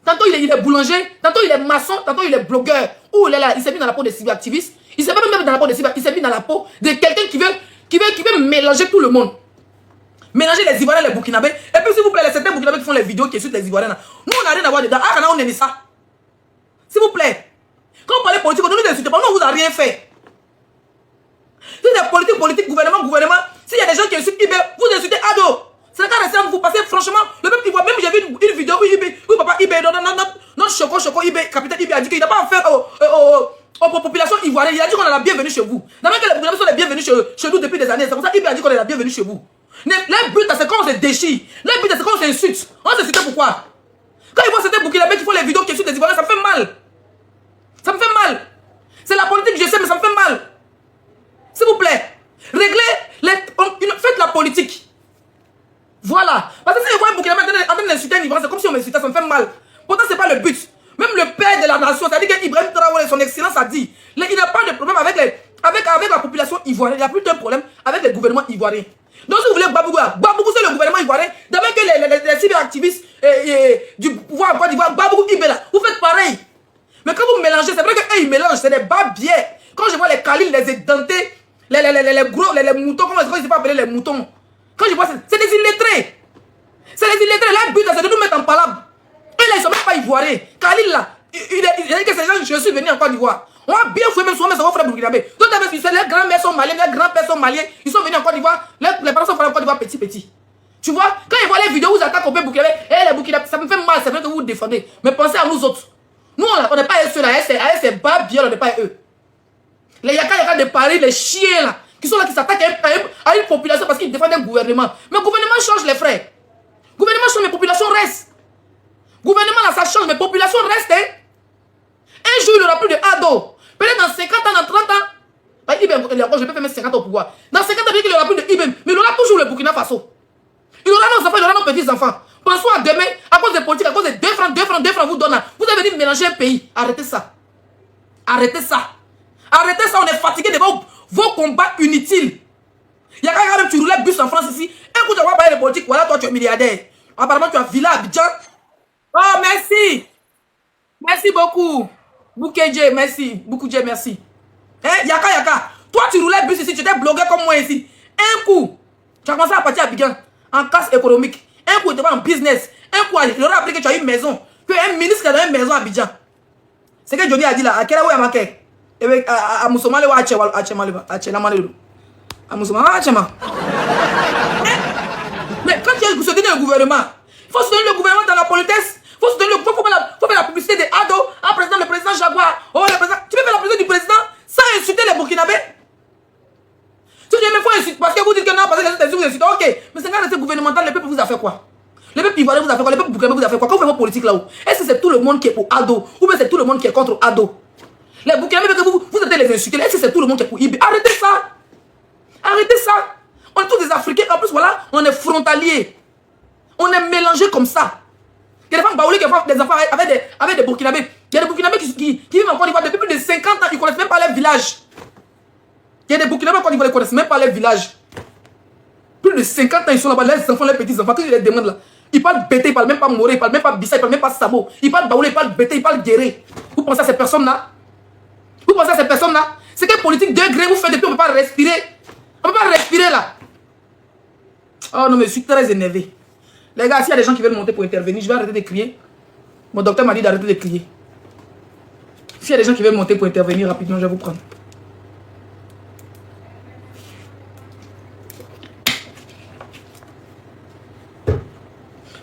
tantôt il est boulanger, tantôt il est maçon, tantôt il est blogueur. Ou il s'est mis dans la peau des cyberactivistes. Il s'est pas même dans la peau des cyberactivistes, il s'est mis dans la peau de quelqu'un qui veut mélanger tout le monde. Mélanger les Ivoiriens et les Burkinabés. Et puis s'il vous plaît, les certains Burkinabés qui font les vidéos qui insultent les Ivoiriens là. Nous on n'a rien à voir dedans. Ah, on est ça. S'il vous plaît. Quand on parle politique, on ne nous insulte pas. Nous on vous a rien fait. Si c'est politique, gouvernement, s'il y a des gens qui insultent Ibé, vous insultez Ado. C'est le cas récent, vous passez franchement, le peuple ivoirien, même j'ai vu une vidéo où papa Ibé, non, Choco, Ibé, capitaine Ibé a dit qu'il n'a pas affaire aux populations ivoiriennes. Il a dit qu'on est la bienvenue chez vous. D'abord que les populations sont les bienvenues chez nous depuis des années. C'est pour ça qu'Ibé a dit qu'on est la bienvenue chez vous. Le but, c'est quand on se déchire. Le but, c'est quand on s'insulte. On s'insulte pourquoi? Quand ils voient certains Burkinabés qui font les vidéos qui insultent les Ivoiriens, ça me fait mal. Ça me fait mal. C'est la politique, je sais, mais ça me fait mal. S'il vous plaît, faites la politique. Voilà. Parce que si je vois un Burkinabé en train d'insulter un Ivoirien, c'est comme si on m'insultait, ça me fait mal. Pourtant, ce n'est pas le but. Même le père de la nation, c'est-à-dire qu'Ibrahim Traoré, son excellence a dit, il n'y a pas de problème avec la population ivoirienne, il n'y a plus de problème avec les gouvernements ivoiriens. Donc si vous voulez Gbagbo c'est le gouvernement ivoirien, d'abord que les cyberactivistes du pouvoir en Côte d'Ivoire, Gbagbo Ibela, vous faites pareil. Mais quand vous mélangez, c'est vrai qu'eux ils mélangent, c'est des babiers. Quand je vois les Khalil, les édentés, les gros, les moutons, comment est-ce qu'ils pas appeler les moutons? Quand je vois, c'est des illettrés. C'est des illettrés. Leur but, c'est de nous mettre en palabre. Eux là, ils ne sont même pas ivoiriens. Khalil là, il a dit que ces gens, je suis venu en Côte d'Ivoire. On a bien fouillé, même souvent, mais ça va frère burkinabé. Tout à fait, les grands-mères sont maliens, les grands-pères sont maliens. Ils sont venus en Côte d'Ivoire. Les parents sont venus en Côte d'Ivoire petit. Tu vois, quand ils voient les vidéos où ils attaquent au peuple burkinabé, les burkinabés, ça me fait mal, c'est vrai que vous vous défendez. Mais pensez à nous autres. Nous, on n'est pas ceux là, c'est pas bien, on n'est pas eux. Les yaka de Paris, les chiens là, qui sont là, qui s'attaquent à une population parce qu'ils défendent un gouvernement. Mais le gouvernement change, les frères. Le gouvernement change, mais la population reste. Le gouvernement, là, ça change, mais la population reste. Hein. Un jour, il n'y aura plus de ado. Peut-être dans 50 ans, dans 30 ans, bah, Ibem, je peux faire 50 ans au pouvoir. Dans 50 ans, il n'y aura plus de Ibem. Mais il y aura toujours le Burkina Faso. Il y aura nos enfants, il y aura nos petits-enfants. Pensons à demain, à cause des politiques, à cause de 2 francs vous donnent. Vous avez dit mélanger un pays. Arrêtez ça. Arrêtez ça. Arrêtez ça, on est fatigué de vos combats inutiles. Il y a quand même, tu roulais bus en France ici. Un coup, tu vas parler de politique, voilà, toi, tu es milliardaire. Apparemment, tu as villa à Abidjan. Oh, merci. Merci beaucoup. Boukedje, merci. Boukedje, merci. Hein, Yaka. Toi, tu roulais bus ici, tu étais blogueur comme moi ici. Un coup, tu as commencé à partir à Abidjan en casse économique. Un coup, tu étais en business. Un coup, il aurait appris que tu as une maison. Que un ministre a une maison à Abidjan. C'est que Johnny a dit là. À quelle heure il a marqué? À Moussomale ou à Tchélamale. À Moussomale, à Tchéma. Mais quand tu es soutenir le gouvernement, il faut soutenir le gouvernement dans la politesse. Il faut faire la publicité des ados. Un président, le président Jaguar. Oh, le président. Tu peux faire la publicité du président sans insulter les Burkinabés. Tu dis, mais il faut insulter. Parce que vous dites que non, parce que vous insultez. Ok. Mais c'est quand c'est gouvernemental, le peuple vous a fait quoi? Le peuple ivoirien vous a fait quoi? Le peuple burkinabé vous a fait quoi? Quand vous faites vos politiques là-haut, est-ce que c'est tout le monde qui est pour ado? Ou bien c'est tout le monde qui est contre ado? Les Burkinabés, que vous êtes les insulter, est-ce que c'est tout le monde qui est pour Ibi? Arrêtez ça! Arrêtez ça! On est tous des Africains. En plus, voilà, on est frontaliers. On est mélangés comme ça. Il y a des femmes baoulées qui font des enfants avec des Burkinabés. Il y a des Burkinabés qui vivent en Côte d'Ivoire depuis plus de 50 ans. Ils ne connaissent même pas leur village. Il y a des Burkinabés en Côte d'Ivoire qui ne connaissent même pas leur village. Plus de 50 ans, ils sont là-bas. Les enfants, les petits-enfants, quand je les demande là, ils parlent bêté, ils ne parlent même pas moré, ils ne parlent même pas bissa, ils ne parlent même pas samo. Ils parlent baoulé, ils parlent bêté, ils parlent guéré. Vous pensez à ces personnes-là? Vous pensez à ces personnes-là? C'est quelle politique degré vous faites depuis on ne peut pas respirer? On ne peut pas respirer là. Oh non, mais je suis très énervé. Les gars, s'il y a des gens qui veulent monter pour intervenir, je vais arrêter de crier. Mon docteur m'a dit d'arrêter de crier. S'il y a des gens qui veulent monter pour intervenir rapidement, je vais vous prendre.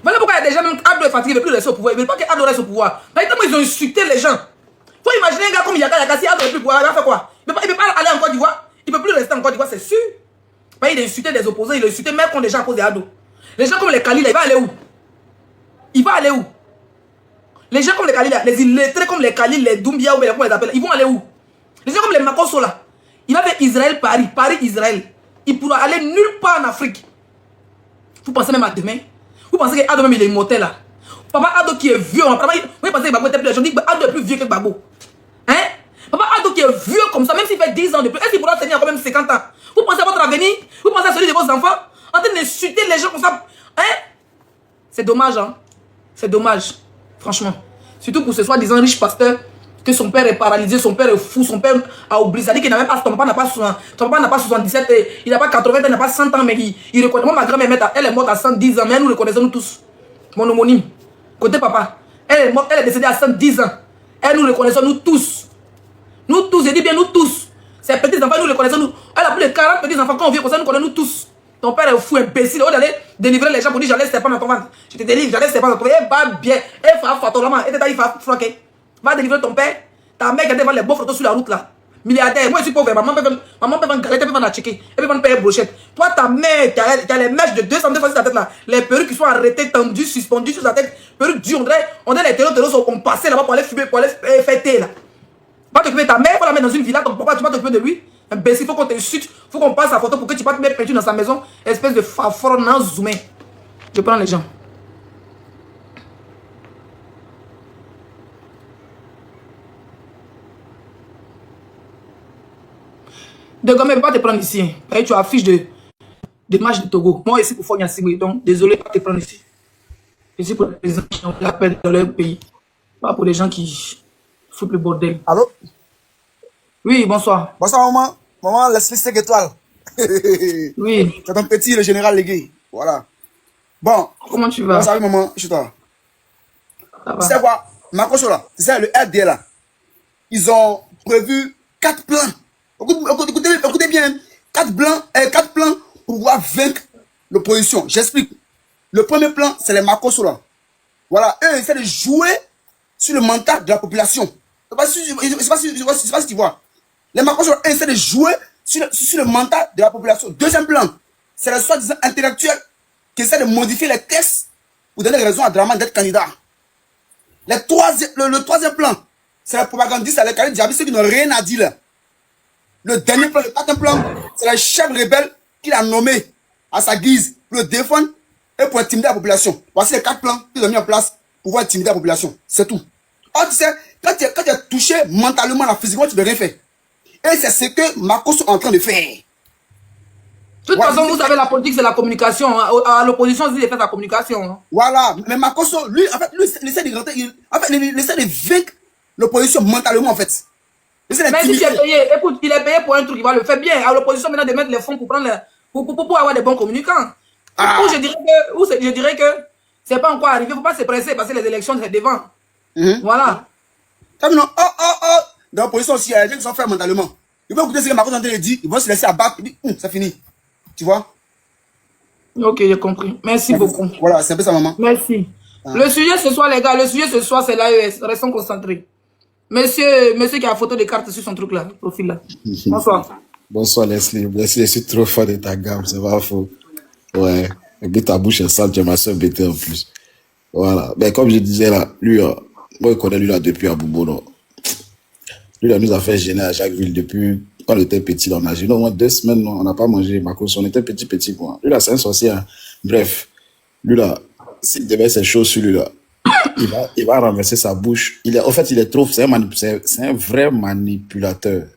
Voilà pourquoi il y a des gens, même Ado est fatigué, il ne veut plus rester au pouvoir. Il ne veut pas que Ado reste au pouvoir. Maintenant, ils ont insulté les gens. Il faut imaginer un gars comme Yaka, si Ado n'est plus au pouvoir, il va faire quoi? Il ne peut pas aller en Côte d'Ivoire. Il ne peut plus rester en Côte d'Ivoire, c'est sûr. Il a insulté des opposants, il a insulté même contre les gens à cause des Ado. Les gens comme les Kali, il va aller où? Il va aller où? Les gens comme les Kali, les illettrés comme les Kali, les Doumbia, ou comment on les appelle, ils vont aller où? Les gens comme les Makoso là, il va faire Israël-Paris, Paris-Israël. Il pourra aller nulle part en Afrique. Vous pensez même à demain? Vous pensez que Ado même il est immortel là? Papa Ado qui est vieux, vous pensez que Gbagbo était plus jeune, je dis que Ado est plus vieux que Gbagbo. Hein? Papa Ado qui est vieux comme ça, même s'il fait 10 ans de plus, est-ce qu'il pourra tenir encore même 50 ans? Vous pensez à votre avenir? Vous pensez à celui de vos enfants? En train d'insulter les gens comme ça. Hein? C'est dommage, hein? C'est dommage. Franchement. Surtout pour ce soi-disant riche pasteur, que son père est paralysé, son père est fou, son père a oublié. Ça dit qu'il n'a même pas, ton papa n'a pas 77, il n'a pas 80, il n'a pas 100 ans, mais il reconnaît. Moi, ma grand-mère, elle est morte à 110 ans, mais nous reconnaissons nous tous. Mon homonyme. Côté papa. Elle est morte, elle est décédée à 110 ans. Elle nous reconnaissons nous tous. Nous tous, je dis bien nous tous. Ces petits-enfants, nous les connaissons, nous. Elle a plus de 40 petits-enfants, quand on vient comme ça, nous connaissons nous tous. Ton père est fou, imbécile. Au lieu d'aller délivrer les gens pour dire, j'allais serpent dans ton ventre. Je te délivre, j'allais serpent dans ton ventre. Et va bien. Et va fatolama. Et il va froquer. Va délivrer ton père. Ta mère qui a devant les beaux photos sur la route là. Milliardaire. Moi, je suis pauvre. Maman peut vendre galette, elle peut vendre la checker. Elle peut vendre payer brochette. Toi, ta mère, tu as les mèches de 200 fois sur ta tête là. Les perruques qui sont arrêtées, tendues, suspendues sur sa tête. Perruques dures. On dirait les terreaux sont passés là-bas pour aller fumer, pour aller fêter là. Va t'occuper de ta mère, il faut la mettre dans une villa, ton papa, tu vas t'occuper de lui. Imbécile, il faut qu'on t'insulte, il faut qu'on passe la photo pour que tu vas te mettre peinture dans sa maison. Espèce de fafron non zoomé. Je prends les gens. De gomme, je ne peux pas te prendre ici. Hein. Tu affiches de match de Togo. Moi, ici pour Fogna Sigui, donc désolé de ne pas te prendre ici. Ici pour les gens qui ont la peine dans leur pays. Pas pour les gens qui foutent le bordel. Allô? Oui, bonsoir. Bonsoir, maman. Maman, laisse-les 5 étoiles. Oui. C'est ton petit, le général Légué. Voilà. Bon. Comment tu vas? Salut, maman. Je suis toi. Ça va. Tu sais quoi? Macrocho là, tu sais, le RD là, ils ont prévu 4 plans. Écoutez bien. 4 plans pour pouvoir vaincre l'opposition. J'explique. Le premier plan, c'est les Macrocho là. Voilà. Eux, ils essaient de jouer sur le mental de la population. Je ne sais pas si tu vois. Les Macrocho essaient de jouer sur le mental de la population. Deuxième plan, c'est le soi-disant intellectuel qui essaie de modifier les textes pour donner raison à Dramane d'être candidat. Le troisième plan, c'est le propagandiste avec les djihadistes qui n'ont rien à dire. Le dernier plan, le quatrième plan, c'est le chef rebelle qu'il a nommé à sa guise pour le défendre et pour intimider la population. Voici les 4 plans qu'il a mis en place pour pouvoir intimider la population. C'est tout. Or, tu sais, quand tu es touché mentalement, physiquement, tu ne peux rien faire. Et c'est ce que Makosso est en train de faire. De toute façon, vous savez, la politique, c'est la communication. À l'opposition, il fait la communication. Hein. Voilà. Mais Makosso, lui, en fait, il essaie de rentrer, il essaie de vaincre l'opposition mentalement, en fait. Mais si tu es payé, écoute, il est payé pour un truc, il va le faire bien. À l'opposition, maintenant, de mettre les fonds pour prendre pour avoir des bons communicants. Ah. Ou je dirais que c'est pas encore arrivé, il ne faut pas se presser parce que les élections, c'est devant. Voilà. Non, dans l'opposition aussi, il y a des gens qui sont faits mentalement. Ils vont écouter ce que Makosso est en train de dire, ils vont se laisser abattre, ils disent, c'est fini. Tu vois? Ok, j'ai compris. Merci beaucoup. Voilà, c'est un peu ça, maman. Merci. Ah. Le sujet ce soir, les gars, le sujet ce soir, c'est l'AES. Restons concentrés. Monsieur qui a la photo de carte sur son truc là, profil là. Bonsoir. Bonsoir Leslie. Leslie, je suis trop fan de ta gamme, c'est pas faux. Ouais. Et puis ta bouche est sale, tu es ma soeur bêtée en plus. Voilà. Mais comme je disais là, lui, moi je connais lui là depuis Aboubo, non. Lui là nous a fait gêner à Jacquesville depuis quand on était petit, on a gêné au moins 2 semaines, non, on n'a pas mangé Makosso, on était petit quoi. Lui là c'est un sorcier. Hein. Bref, lui là, s'il devait ces choses sur lui là, il va renverser sa bouche. En fait, il est trop, c'est un vrai manipulateur.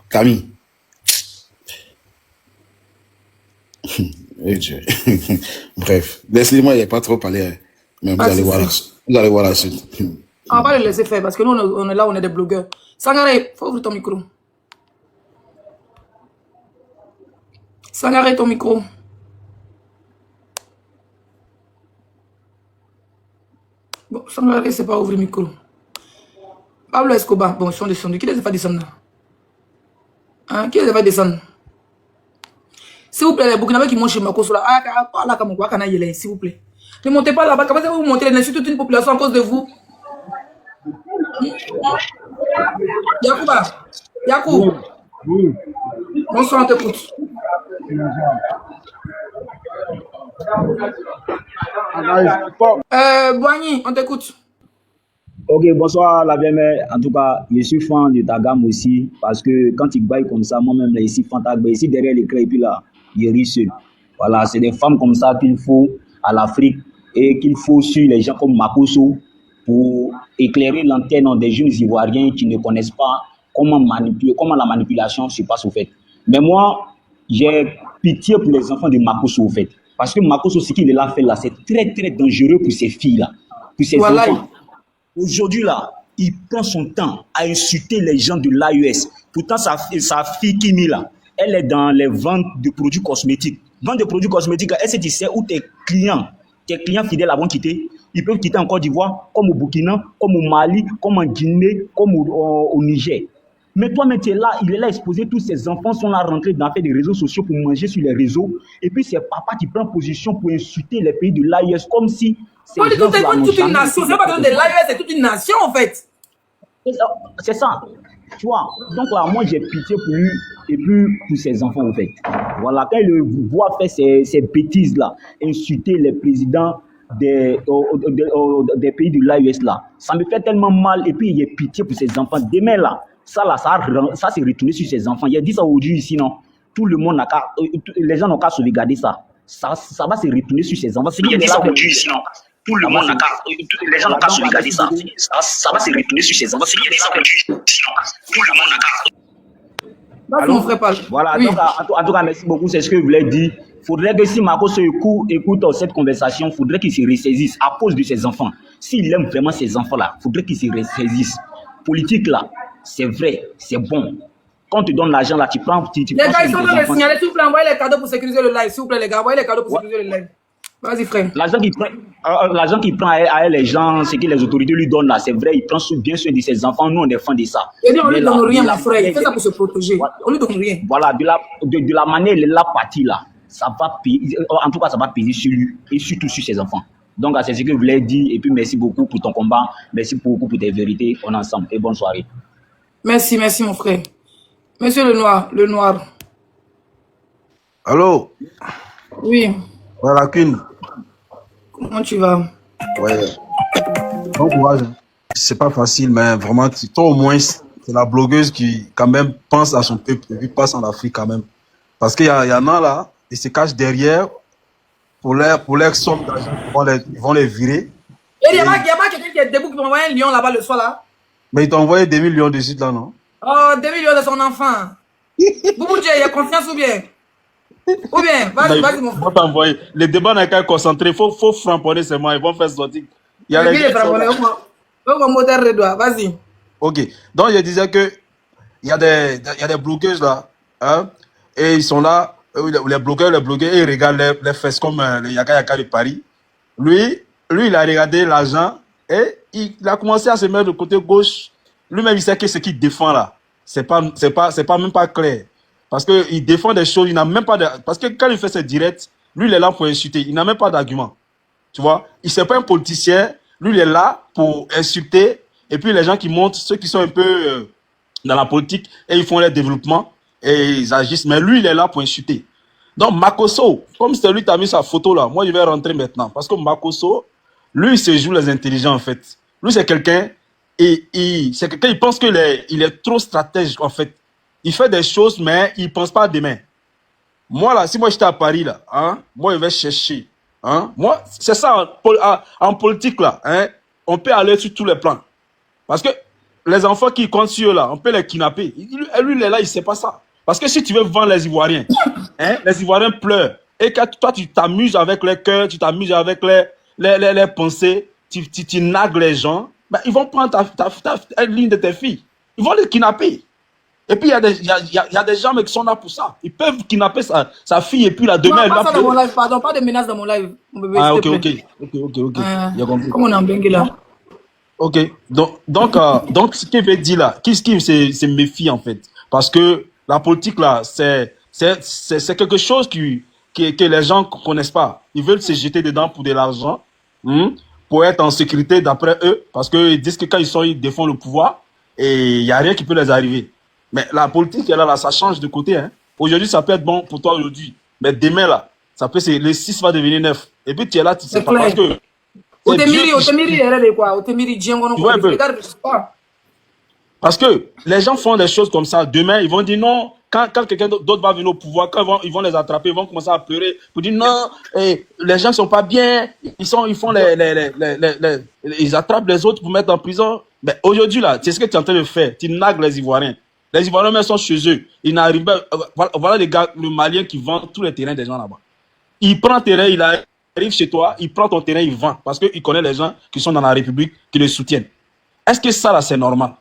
Camille. Bref, laissez-moi, il n'y a pas trop parlé. Mais vous allez voir la suite. On va le laisser faire parce que nous, on est là, on est des blogueurs. Sangaré, faut ouvrir ton micro. Sangaré, ton micro. Bon, Sangaré, c'est pas ouvrir le micro. Pablo Escobar, bon, ils sont descendus. Qui les a fait descendre là? Hein? Qui les a fait descendre? S'il vous plaît, les Burkinabés qui montent chez Makosso là, s'il vous plaît. Ne montez pas là-bas, comment vous montez les toute une population à cause de vous? Yacouba, Yakou. Bonsoir, on t'écoute. Boigny, on t'écoute. Ok, bonsoir la vieille mère. En tout cas, je suis fan de ta gamme aussi parce que quand tu bailles comme ça, moi-même, là, ici, fan ta gamme, ici derrière l'écran, et puis là, il rit seul. Voilà, c'est des femmes comme ça qu'il faut à l'Afrique et qu'il faut sur les gens comme Makosso pour éclairer l'antenne des jeunes Ivoiriens qui ne connaissent pas comment la manipulation se passe au fait. Mais moi, j'ai pitié pour les enfants de Makosso au fait. Parce que Makosso, ce qu'il a fait là, c'est très très dangereux pour ces filles-là, pour ces enfants. Aujourd'hui là, il prend son temps à insulter les gens de l'AES. Pourtant, sa fille Kimi là, elle est dans les ventes de produits cosmétiques. Vente de produits cosmétiques, est-ce que tu sais où tes clients fidèles vont quitter? Ils peuvent quitter en Côte d'Ivoire, comme au Burkina, comme au Mali, comme en Guinée, comme au Niger. Mais toi-même, tu es là, il est là exposé, tous ces enfants sont là rentrés dans les réseaux sociaux pour manger sur les réseaux. Et puis c'est papa qui prend position pour insulter les pays de l'AES comme si... C'est toute une nation, c'est pas de l'AES, c'est toute une nation en fait. C'est ça. Tu vois, donc là, moi j'ai pitié pour lui et puis pour ses enfants en fait. Voilà, quand il le voit faire ces bêtises-là, insulter les présidents des pays de l'AES là, ça me fait tellement mal et puis il y a pitié pour ses enfants. Demain là, ça s'est retourné sur ses enfants. Il a dit ça aujourd'hui ici, non? Tout le monde n'a qu'à, les gens n'ont qu'à sauvegarder ça. Ça va se retourner sur ses enfants. Il a dit ça aujourd'hui ici, non? Tout le monde n'a qu'à, les gens n'ont qu'à sauvegarder ça. Ça va se retourner sur ses enfants. Il a dit ça aujourd'hui ici, non? Tout le monde n'a qu'à. Alors, voilà, oui. Donc, en tout cas, merci beaucoup. C'est ce que je voulais dire. Il faudrait que si Makosso écoute cette conversation, il faudrait qu'il se ressaisisse à cause de ses enfants. S'il aime vraiment ses enfants-là, il faudrait qu'il se ressaisisse. Politique, là, c'est vrai, c'est bon. Quand on te donne l'argent, là, tu prends... Les gars, ils sont dans le signaler. S'il vous plaît, envoyez les cadeaux pour sécuriser le live. S'il vous plaît, les gars, envoyez les cadeaux pour sécuriser le live. Vas-y, frère. L'argent qu'il prend à les gens, ce que les autorités lui donnent là, c'est vrai, il prend bien soin de ses enfants. Nous, on est fans de ça. Et on lui donne rien, mon frère. Il fait ça pour se protéger. On lui donne rien. Voilà, de la manière, il est là parti là. Ça va payer, en tout cas, ça va payer sur lui et surtout sur ses enfants. Donc, c'est ce que je voulais dire. Et puis, merci beaucoup pour ton combat. Merci beaucoup pour tes vérités. On est ensemble. Et bonne soirée. Merci, mon frère. Monsieur le Noir. Allô? Oui, Voilà, Queen. comment tu vas? Ouais. Bon courage. C'est pas facile, mais vraiment, toi au moins, c'est la blogueuse qui, quand même, pense à son peuple et puis passe en Afrique quand même. Parce qu'il y en a là, ils se cachent derrière pour leur somme d'argent, ils vont les virer. Et il y a pas quelqu'un qui est debout qui m'a envoyé un lion là-bas le soir là. Mais ils t'ont envoyé des millions de suite là, non? Oh, 2 millions de son enfant. Boubou Dieu, il a confiance ou bien? Ou bien, vas-y mon Ils frère. vont t'envoyer. Les débats n'ont qu'à concentrer. Faut framponner seulement. Ils vont faire sortir. Il y a les Il est gens qui sont là. mon moteur de doigt, vas-y. Ok. Donc, je disais que il y a des blogueuses là. Hein, et ils sont là. Les blogueurs, ils regardent les fesses comme le Yaka Yaka de Paris. Lui, il a regardé l'argent et il a commencé à se mettre de côté gauche. Lui-même, il sait que ce qu'il défend là, c'est pas même pas clair. Parce que il défend des choses, il n'a même pas de, parce que quand il fait ses directs, lui, il est là pour insulter. Il n'a même pas d'argument. Tu vois? Il n'est pas un politicien. Lui, il est là pour insulter. Et puis, les gens qui montent, ceux qui sont un peu dans la politique, et ils font les développements et ils agissent. Mais lui, il est là pour insulter. Donc, Makosso, comme c'est lui qui a mis sa photo là, moi, je vais rentrer maintenant. Parce que Makosso, lui, il se joue les intelligents, en fait. Lui, c'est quelqu'un, c'est quelqu'un, il pense qu'il est trop stratège, en fait. Il fait des choses, mais il ne pense pas à demain. Moi, là, si moi j'étais à Paris, là, hein, moi, je vais chercher. Hein, moi, c'est ça, en politique, là, hein, on peut aller sur tous les plans. Parce que les enfants qui comptent sur eux, là, on peut les kidnapper. Lui, il est là, il ne sait pas ça. Parce que si tu veux vendre les Ivoiriens, hein, les Ivoiriens pleurent. Et que toi, tu t'amuses avec les cœurs, tu t'amuses avec les pensées, tu nagues les gens, ben, ils vont prendre ta ligne de tes filles. Ils vont les kidnapper. Et puis, il y a des gens mais qui sont là pour ça. Ils peuvent kidnapper sa fille et puis la demain, Non, elle pas va ça dans mon live, pardon, pas de menaces dans mon live. Mon bébé, Ah, s'il ok, te ok. plaît. Ok. J'ai compris. Comme on est en Bengue là. Ok. Donc, ce qu'il veut dire là, qu'est-ce qui se méfie en fait? Parce que la politique là, c'est quelque chose que les gens ne connaissent pas. Ils veulent se jeter dedans pour de l'argent, pour être en sécurité d'après eux, parce qu'ils disent que quand ils défendent le pouvoir, et il n'y a rien qui peut les arriver. Mais la politique, là, ça change de côté. Hein. Aujourd'hui, ça peut être bon pour toi aujourd'hui. Mais demain, là, le 6 va devenir 9. Et puis, tu es là, tu ne sais pas. Parce que. Otemiri, elle est quoi? Otemiri, Django, Tu vois un peu. Parce que les gens font des choses comme ça. Demain, ils vont dire non. Quand quelqu'un d'autre va venir au pouvoir, quand ils vont les attraper, ils vont commencer à pleurer pour dire non, les gens ne sont pas bien. Ils attrapent les autres pour mettre en prison. Mais aujourd'hui, là, c'est ce que tu es en train de faire. Tu nagues les Ivoiriens. Les Ivoiriens même sont chez eux. Ils n'arrivent pas. Voilà les gars, le Malien qui vend tous les terrains des gens là-bas. Il prend terrain, il arrive chez toi, il prend ton terrain, il vend. Parce qu'il connaît les gens qui sont dans la République, qui le soutiennent. Est-ce que ça, là, c'est normal?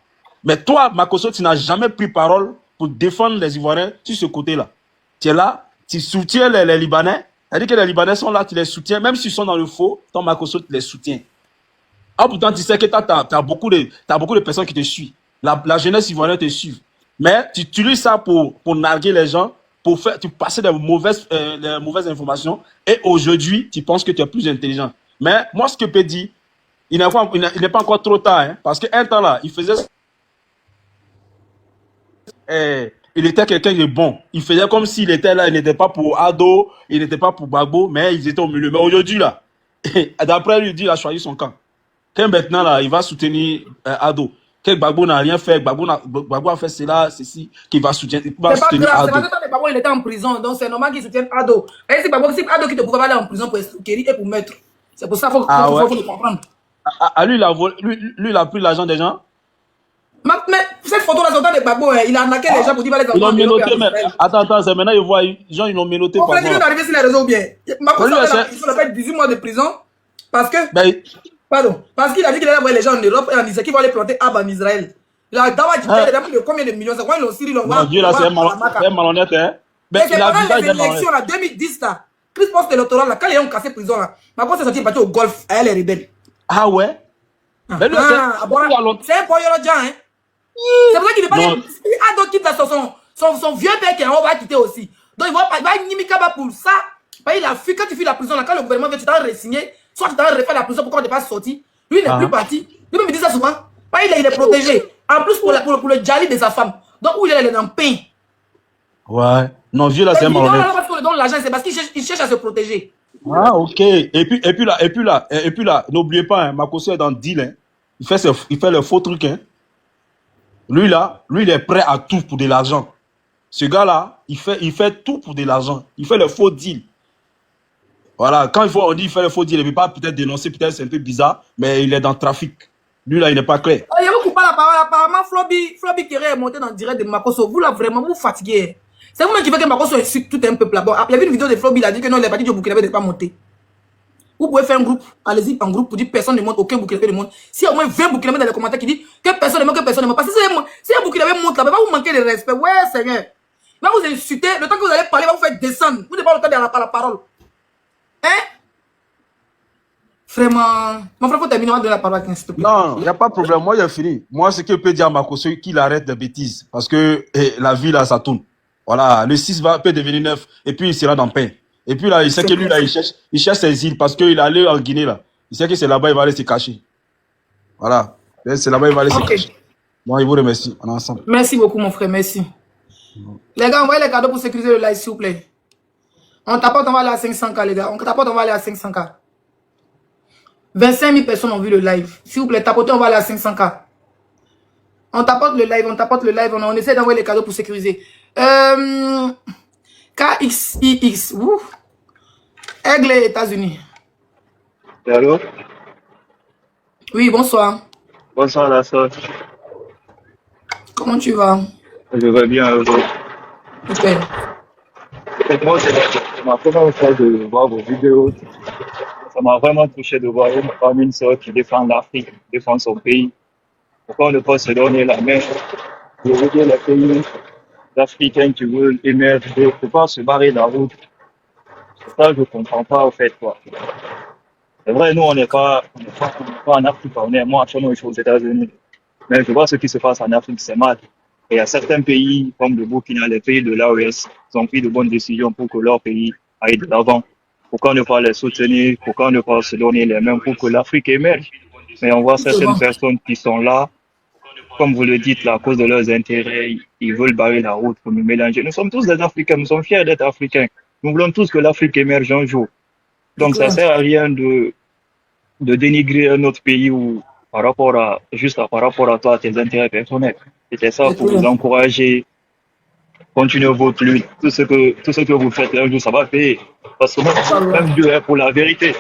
Mais toi, Makosso, tu n'as jamais pris parole pour défendre les Ivoiriens sur ce côté-là. Tu es là, tu soutiens les Libanais. C'est-à-dire que les Libanais sont là, tu les soutiens. Même s'ils sont dans le faux, ton Makosso, tu les soutiens. Ah, pourtant, tu sais que tu as beaucoup de personnes qui te suivent. La jeunesse ivoirienne te suit. Mais tu utilises ça pour narguer les gens, pour passer des mauvaises informations. Et aujourd'hui, tu penses que tu es plus intelligent. Mais moi, ce que je peux dire, il n'est pas encore trop tard. Hein, parce qu'un temps là, il faisait. Il était quelqu'un de bon. Il faisait comme s'il était là, il n'était pas pour Ado, il n'était pas pour Gbagbo, mais ils étaient au milieu. Mais aujourd'hui, là, d'après lui, il a choisi son camp. Quand maintenant, là, il va soutenir Ado. Que Gbagbo n'a rien fait, Gbagbo a fait cela, ceci, qu'il va soutenir Ado. C'est pas grave, c'est parce que Gbagbo, il était en prison, donc c'est normal qu'il soutienne Ado. Et c'est Gbagbo, c'est Ado qui ne pouvait pas aller en prison pour escroquerie et pour mettre. C'est pour ça qu'il faut le comprendre. Lui, il a pris l'argent des gens. Mais cette photo-là, c'est autant de Gbagbo, il a arnaqué les gens pour dire les enfants. Ils l'ont menotté, mais attends, c'est maintenant, ils voient, les gens, ils l'ont menotté. On fait qu'il est arrivé sur les réseaux ou bien. Gbagbo, il a fait 18 mois de prison parce que. Pardon, parce qu'il a dit qu'il allait envoyer les gens en Europe et en Israël, qu'il va aller planter Ab en Israël. La Dawa dit qu'il a plus de combien de millions, c'est quoi, ils l'ont Syrie, l'ont non, Dieu là, c'est malhonnête, hein. Mais c'est pendant les élections, là, 2010, là, Chris post électoral, là, quand ils ont cassé prison, là, Macron s'est sorti parti au golf, à les rebelles. Ah ouais? Mais lui, c'est un poyolo Jean, hein. C'est pour ça qu'il n'est pas dit. Ado quitte son vieux père qui est en haut va quitter aussi. Donc il va Nimikaba pour ça. Il a fui, quand tu fuis la prison, là, quand le gouvernement vient, tu t'as re-signé, soit tu t'as refait la prison pour qu'on ne pas sorti. Lui, il n'est plus parti. Lui, me dit ça souvent. Il est protégé. En plus, pour le Djali de sa femme. Donc, où il est dans le pain. Ouais. Non, vieux là, c'est malhonnête. Parce que le donne l'argent, c'est parce qu'il cherche à se protéger. Ah, ok. Et puis là, n'oubliez pas, hein, Makosso est dans le deal, hein. Il fait le faux truc, hein. Lui, il est prêt à tout pour de l'argent. Ce gars-là, il fait tout pour de l'argent. Il fait le faux deal. Voilà, quand on dit qu'il fait le faux deal, il ne peut pas peut-être dénoncer, peut-être c'est un peu bizarre, mais il est dans le trafic. Lui, là, il n'est pas clair. Il y a beaucoup pas la parole. Apparemment, Floby qui est monté dans le direct de Makosso. Vous, là, vraiment, vous fatiguez. C'est vous-même qui fait que Makosso insulte tout un peuple là. Bon, il y avait une vidéo de Floby, il a dit que non, les partis du Burkina Faso ne pas monter. Vous pouvez faire un groupe, allez-y en groupe pour dire personne ne monte, aucun Burkinabé ne monte. S'il y a au moins 20 Burkinabés dans les commentaires qui disent que personne ne monte, que personne ne monte. Parce que si un Burkinabé monte là, il va vous manquer de respect. Ouais, Seigneur. Il va vous insulter. Le temps que vous allez parler, il va vous faire descendre. Vous n'avez pas le temps de la parole. Hein? Vraiment. Mon frère, il faut terminer, on va donner la parole à quelqu'un, s'il te plaît. Non, il n'y a pas de problème. Moi, j'ai fini. Moi, ce que je peux dire à Makosso, qu'il arrête de bêtises. Parce que la vie, là, ça tourne. Voilà, le 6 peut devenir 9. Et puis, il sera dans le pain. Et puis là, il sait que lui, là, il cherche ses îles parce qu'il est allé en Guinée, là. Il sait que c'est là-bas, il va aller se cacher. Voilà. C'est là-bas, il va aller se cacher. Bon, je vous remercie. On est ensemble. Merci beaucoup, mon frère. Merci. Les gars, envoyez les cadeaux pour sécuriser le live, s'il vous plaît. On tapote, on va aller à 500K, les gars. On tapote, on va aller à 500K. 25 000 personnes ont vu le live. S'il vous plaît, tapotez, on va aller à 500K. On tapote le live, on essaie d'envoyer les cadeaux pour sécuriser. KXIX, ouf. Aigle, États-Unis. Allô? Oui, bonsoir. Bonsoir, la soeur. Comment tu vas? Je vais bien, Super. Moi, c'est ma première fois de voir vos vidéos. Ça m'a vraiment touché de voir une femme, une soeur qui défend l'Afrique, qui défend son pays. Pourquoi on ne peut pas se donner la main pour aider les pays africains qui veulent émerger? Pourquoi se barrer la route? C'est ça que je ne comprends pas, au fait, quoi. C'est vrai, nous, on n'est pas en Afrique, moi, actuellement, je suis aux États-Unis. Mais je vois ce qui se passe en Afrique, c'est mal. Et il y a certains pays, comme le Burkina, les pays de l'AES, ils ont pris de bonnes décisions pour que leur pays aille de l'avant. Pourquoi ne pas les soutenir? Pourquoi ne pas se donner les mains pour que l'Afrique émerge? Mais on voit certaines personnes qui sont là, comme vous le dites, là, à cause de leurs intérêts, ils veulent barrer la route pour nous mélanger. Nous sommes tous des Africains, nous sommes fiers d'être Africains. Nous voulons tous que l'Afrique émerge un jour. Donc ça sert à rien de dénigrer un autre pays ou par rapport à toi, tes intérêts personnels. C'était ça pour vous encourager. Continuez votre lutte. Tout ce que vous faites un jour, ça va payer. Parce que même Dieu est pour la vérité.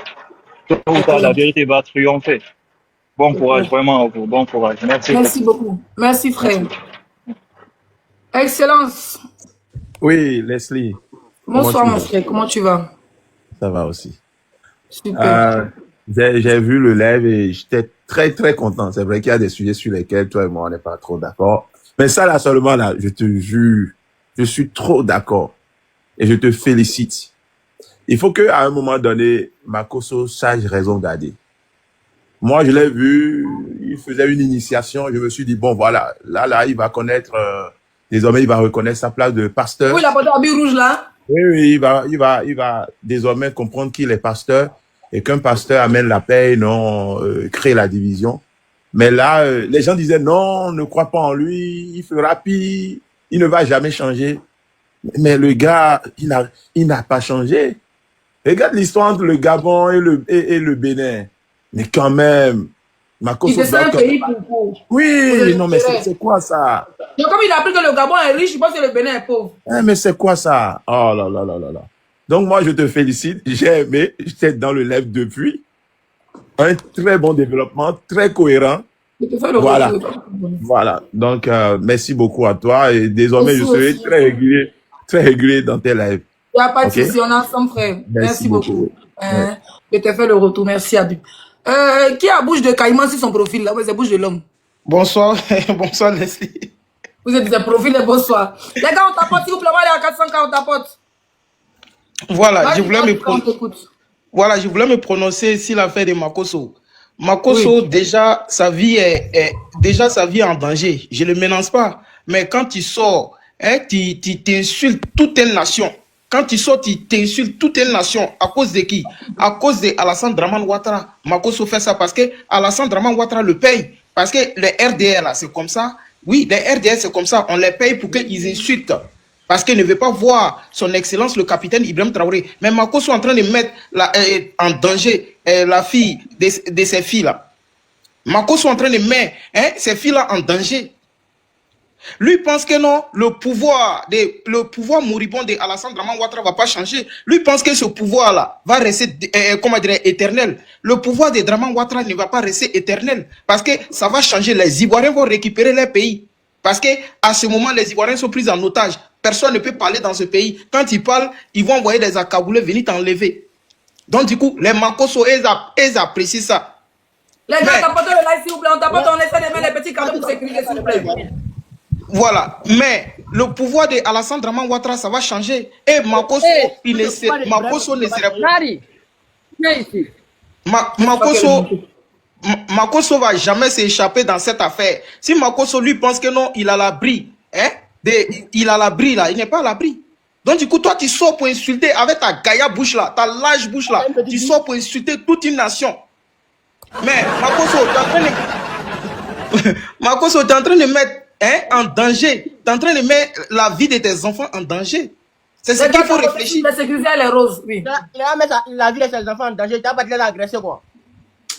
Tôt ou tard, la vérité va triompher. Bon courage, vraiment à vous. Bon courage. Merci beaucoup. Merci, frère. Excellence. Oui, Leslie. Bonsoir, mon frère. Comment tu vas? Ça va aussi. Super. J'ai vu le live et j'étais très, très content. C'est vrai qu'il y a des sujets sur lesquels toi et moi, on n'est pas trop d'accord. Mais ça, là, seulement, là, je te jure, je suis trop d'accord. Et je te félicite. Il faut qu'à un moment donné, Makosso sache raison garder. Moi, je l'ai vu, il faisait une initiation. Je me suis dit, bon, voilà, là, il va connaître, désormais, il va reconnaître sa place de pasteur. Oui, la porte habit rouge, là. Oui, il va désormais comprendre qu'il est pasteur et qu'un pasteur amène la paix et non crée la division. Mais là, les gens disaient non, ne crois pas en lui, il fera pire, il ne va jamais changer. Mais le gars, il n'a pas changé. Regarde l'histoire entre le Gabon et le Bénin. Mais quand même, Makosso. Il c'est un pays pour. Oui, non, mais c'est quoi ça? Donc, comme il a appris que le Gabon est riche, il pense que le Bénin est pauvre. Mais c'est quoi ça? Oh là là là là là. Donc, moi, je te félicite. J'ai aimé. J'étais dans le live depuis. Un très bon développement, très cohérent. Voilà. Voilà. Donc, merci beaucoup à toi. Et désormais, je serai très régulier dans tes lives. Il n'y a pas de souci, on est ensemble, frère. Merci beaucoup. Je t'ai fait le retour. Merci, Adu. Qui a bouche de caïman sur son profil, là? Oui, c'est bouche de l'homme. Bonsoir. Bonsoir, Leslie. Vous êtes des profils et bonsoir. Les gars, on tapote, s'il vous plaît, on va aller à 400K, on tapote. Voilà, je voulais me prononcer sur l'affaire de Makosso. Makosso, oui. déjà, sa vie est en danger. Je ne le menace pas. Mais quand tu sors, hein, tu t'insultes toute une nation. Quand tu sors, tu t'insultes toute une nation. À cause de qui? À cause de Alassane Dramane Ouattara. Makosso fait ça parce que Alassane Dramane Ouattara le paye. Parce que les RDR, là, c'est comme ça. Oui, les RDR, c'est comme ça. On les paye pour qu'ils insultent. parce qu'il ne veut pas voir son excellence, le capitaine Ibrahim Traoré. Mais Makosso est en train de mettre en danger la fille de ses filles-là. Makosso est en train de mettre ces filles-là en danger. Lui pense que non, le pouvoir moribond de Alassane Draman Ouattara ne va pas changer. Lui pense que ce pouvoir-là va rester, éternel. Le pouvoir de Draman Ouattara ne va pas rester éternel parce que ça va changer. Les Ivoiriens vont récupérer leur pays. Parce que à ce moment, les Ivoiriens sont pris en otage. Personne ne peut parler dans ce pays. Quand ils parlent, ils vont envoyer des Akaboulés venir t'enlever. Donc du coup, les Makosso, ils apprécient ça. Les gars, tapotez le live s'il vous plaît. On tapote, on essaie de mettre les petits cadeaux pour sécuriser s'il vous plaît. Voilà, mais le pouvoir de Alassane Draman Ouattara, ça va changer. Et Makosso, Makosso ne serait pas. Makosso va jamais s'échapper dans cette affaire. Si Makosso lui pense que non, il a l'abri, il a l'abri là, il n'est pas à l'abri. Donc du coup, toi, tu sors pour insulter avec ta gaïa bouche là, ta large bouche là, tu sors pour insulter toute une nation. Mais Makosso, tu es en train de mettre en danger. Tu es en train de mettre la vie de tes enfants en danger. C'est ce qu'il faut réfléchir. La sécurité, elle est rose, oui. Il va mettre la vie de ses enfants en danger. Tu vas pas te les agresser, quoi.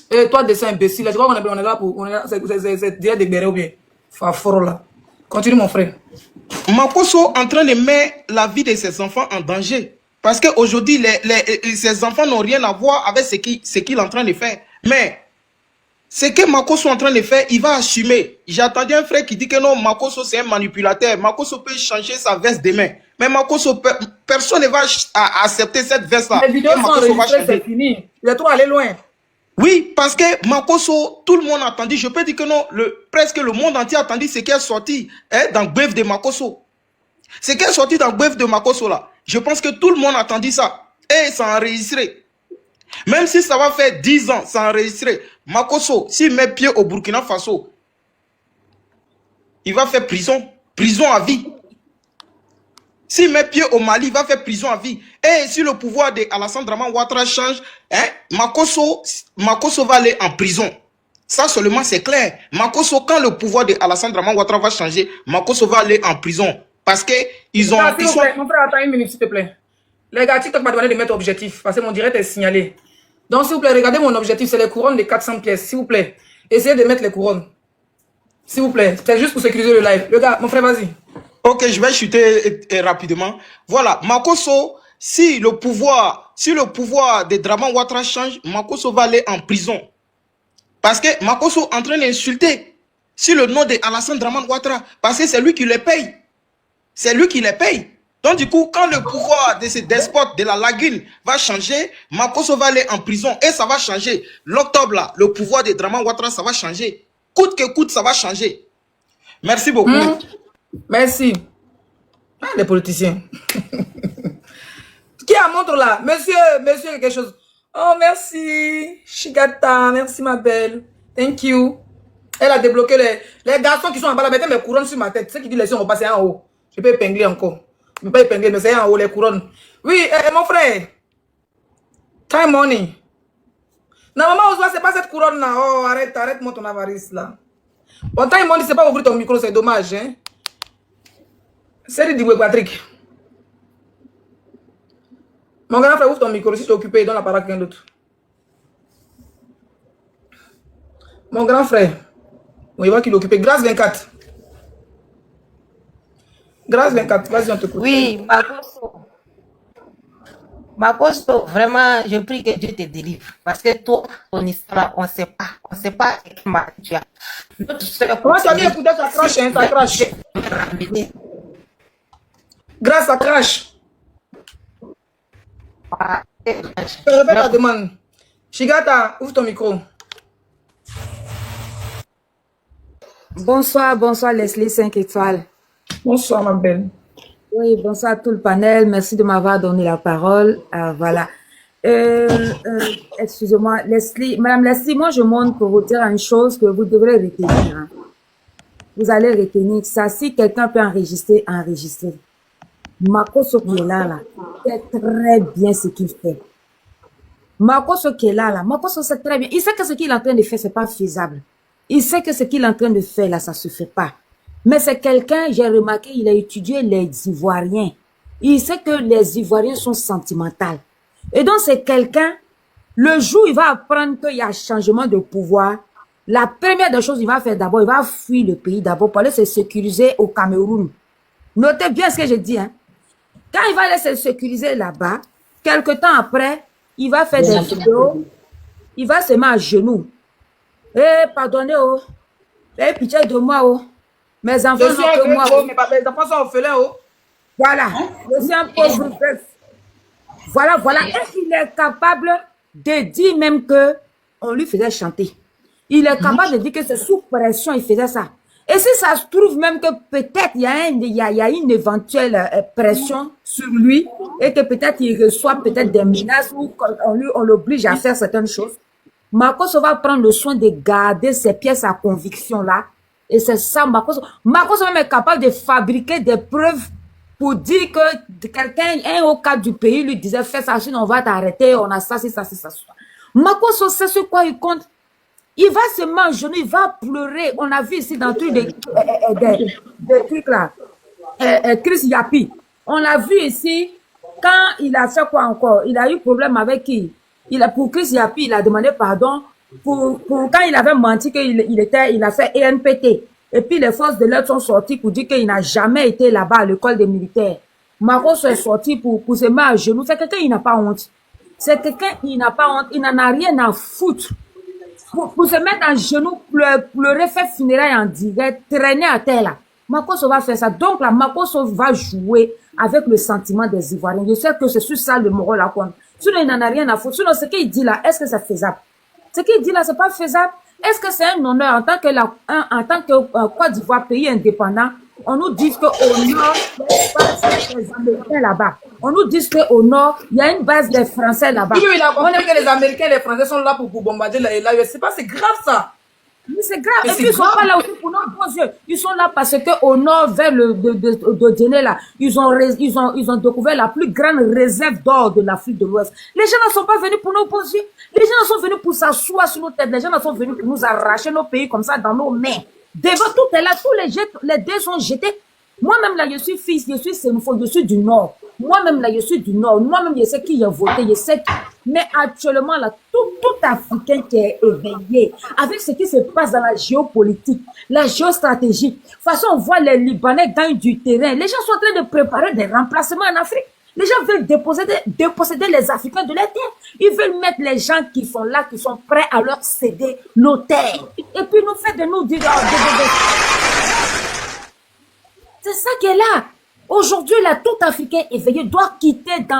Et toi, dessin imbécile, je crois qu'on est là pour. C'est déjà des bérets ou bien. Faforo là. Continue, mon frère. Makosso est en train de mettre la vie de ses enfants en danger. Parce qu'aujourd'hui, ses enfants n'ont rien à voir avec ce qu'il est en train de faire. Mais ce que Makosso est en train de faire, il va assumer. J'ai entendu un frère qui dit que non, Makosso c'est un manipulateur. Makosso peut changer sa veste demain. Mais Makosso, personne ne va accepter cette veste-là. Les vidéos sont enregistrées, c'est fini. Il est trop allé loin. Oui, parce que Makosso, tout le monde a entendu. Je peux dire que non, presque le monde entier a entendu ce qui est sorti dans le bœuf de Makosso. Ce qui est sorti dans le bœuf de Makosso là. Je pense que tout le monde a entendu ça. Et c'est enregistré. Même si ça va faire 10 ans, c'est enregistré. Makosso, s'il met pied au Burkina Faso, il va faire prison. Prison à vie. S'il met pied au Mali, il va faire prison à vie. Et si le pouvoir de Alassane Draman Ouattara change, Makosso va aller en prison. Ça seulement c'est clair. Makosso, quand le pouvoir de Alassane Draman Ouattara va changer, Makosso va aller en prison. Parce que ils ont... Mon frère, attends une minute s'il te plaît. Les gars, TikTok m'a demandé de mettre objectif parce que mon direct est signalé. Donc s'il vous plaît, regardez mon objectif, c'est les couronnes de 400 pièces. S'il vous plaît, essayez de mettre les couronnes. S'il vous plaît, c'est juste pour sécuriser le live. Le gars, mon frère, vas-y. Ok, je vais chuter rapidement. Voilà, Makosso, si le pouvoir de Draman Ouattara change, Makosso va aller en prison. Parce que Makosso est en train d'insulter sur le nom de Alassane Draman Ouattara. Parce que c'est lui qui les paye. C'est lui qui les paye. Donc du coup, quand le pouvoir de ces despotes de la lagune va changer, Makosso va aller en prison. Et ça va changer. L'octobre là, le pouvoir de Draman Ouattara, ça va changer. Coûte que coûte, ça va changer. Merci beaucoup. Merci. Ah, les politiciens. Qui a montre là? Monsieur, quelque chose. Oh, merci. Shigata, merci ma belle. Thank you. Elle a débloqué les garçons qui sont en bas là. Mettez mes couronnes sur ma tête. Ceux qui disent les gens vont passer en haut. Je peux épingler encore. Je ne peux pas épingler, mais c'est en haut les couronnes. Oui, mon frère. Time money. Normalement, Ozoa, c'est pas cette couronne là. Oh, arrête-moi ton avarice là. Bon, time money, c'est pas ouvrir ton micro, c'est dommage, hein. C'est du Patrick. Mon grand frère, ouvre ton micro. Si tu es occupé, il donne la parole à quelqu'un d'autre. Mon grand frère. Bon, il voit qu'il est occupé. Grâce 24. Grâce 24. Vas-y, on te écoute. Oui, Makosso, vraiment, je prie que Dieu te délivre. Parce que toi, ton histoire, on ne sait pas. On ne sait pas comment tu as. Comment tu as bien écouté, ça crache, hein, ça crache. Grâce à crash. Je répète la demande. Shigata, ouvre ton micro. Bonsoir Leslie 5 étoiles. Bonsoir ma belle. Oui, bonsoir à tout le panel. Merci de m'avoir donné la parole. Voilà. Excusez-moi, Leslie. Madame Leslie, moi je monte pour vous dire une chose que vous devrez retenir. Hein. Vous allez retenir ça. Si quelqu'un peut enregistrer, enregistrer. Makosso qui est là, sait très bien ce qu'il fait. Makosso qui est là, Makosso sait très bien. Il sait que ce qu'il est en train de faire, c'est pas faisable. Il sait que ce qu'il est en train de faire là, ça se fait pas. Mais c'est quelqu'un, j'ai remarqué, il a étudié les Ivoiriens. Il sait que les Ivoiriens sont sentimentaux. Et donc, c'est quelqu'un, le jour où il va apprendre qu'il y a changement de pouvoir, la première des choses qu'il va faire d'abord, il va fuir le pays d'abord pour aller se sécuriser au Cameroun. Notez bien ce que je dis. Hein. Quand il va aller se sécuriser là-bas, quelque temps après, il va faire des vidéos, il va se mettre à genoux. Eh, pardonnez, oh. Eh, pitié de moi, oh. Mes enfants sont que moi. Oh, mes enfants sont orphelins, oh. Voilà. Je suis un pauvre veuf. Voilà, voilà. Et il est capable de dire même que on lui faisait chanter. Il est capable de dire que c'est sous pression, il faisait ça. Et si ça se trouve même que peut-être il y a une éventuelle pression sur lui et que peut-être il reçoit peut-être des menaces ou on l'oblige à faire certaines choses, Makosso va prendre le soin de garder ses pièces à conviction là. Et c'est ça, Makosso même est capable de fabriquer des preuves pour dire que quelqu'un, un haut cadre du pays lui disait fais ça, sinon on va t'arrêter, on a ça, c'est ça, c'est ça. Makosso sait sur quoi il compte. Il va se mettre en genou, il va pleurer. On a vu ici dans tous des trucs là. Chris Yapi. On l'a vu ici quand il a fait quoi encore? Il a eu problème avec qui? Pour Chris Yapi, il a demandé pardon pour quand il avait menti il a fait ENPT. Et puis les forces de l'ordre sont sorties pour dire qu'il n'a jamais été là-bas à l'école des militaires. Makosso est sorti pour se mettre à genoux. C'est quelqu'un qui n'a pas honte. C'est quelqu'un qui n'a pas honte. Il n'en a rien à foutre. Pour se mettre en genoux, pleurer, faire funérailles en direct, traîner à terre là. Makosso va faire ça. Donc là, Makosso va jouer avec le sentiment des Ivoiriens. Je sais que c'est sur ça le moral là. Sinon, il n'en a rien à foutre. Sinon, ce qu'il dit là, est-ce que c'est faisable? Ce qu'il dit là, c'est pas faisable. Est-ce que c'est un honneur en tant que Côte d'Ivoire, pays indépendant? On nous dit qu'au nord, il y a une base des Américains là-bas. On nous dit qu'au nord, il y a une base des Français là-bas. Oui, il a compris que les Américains et les Français sont là pour bombarder la sais pas, c'est grave ça. Mais c'est grave. Et puis, ils ne sont pas là aussi pour nos bons yeux. Ils sont là parce qu'au nord, vers de Djenné, là, ils ont découvert la plus grande réserve d'or de l'Afrique de l'Ouest. Les gens ne sont pas venus pour nos bons yeux. Les gens ne sont venus pour s'asseoir sur nos têtes. Les gens ne sont venus pour nous arracher nos pays comme ça dans nos mains. Devant tout est là, tous les dés sont jetés. Moi-même là, je suis fils, je suis sénophone, je suis du Nord. Moi-même là, je suis du Nord. Moi-même, je sais qui a voté, je sais qui. Mais actuellement là, tout Africain qui est éveillé avec ce qui se passe dans la géopolitique, la géostratégie. De toute façon, on voit les Libanais gagnent du terrain. Les gens sont en train de préparer des remplacements en Afrique. Les gens veulent déposséder les Africains de leurs terres. Ils veulent mettre les gens qui sont là, qui sont prêts à leur céder nos terres. Et puis nous faire de nous dire... C'est ça qui est là. Aujourd'hui, là, tout Africain éveillé doit quitter dans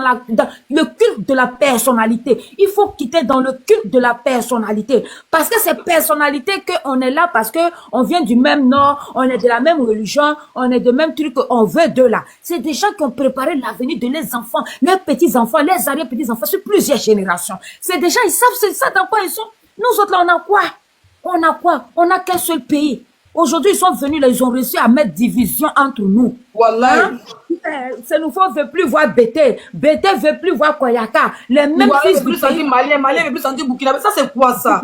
le culte de la personnalité. Il faut quitter dans le culte de la personnalité. Parce que c'est personnalité qu'on est là parce qu'on vient du même Nord, on est de la même religion, on est de même truc, on veut de là. C'est des gens qui ont préparé l'avenir de leurs enfants, leurs petits-enfants, leurs arrière-petits-enfants sur plusieurs générations. C'est des gens, ils savent c'est ça dans quoi ils sont. Nous autres, là, on a quoi? On a quoi? On n'a qu'un seul pays. Aujourd'hui, ils sont venus là, ils ont réussi à mettre division entre nous. Voilà. C'est nous ne veut plus voir Bété. Bété ne veut plus voir Koyaka. Les mêmes fils du pays. Malien ne veut plus sentir Burkinabé. Ça, c'est quoi ça?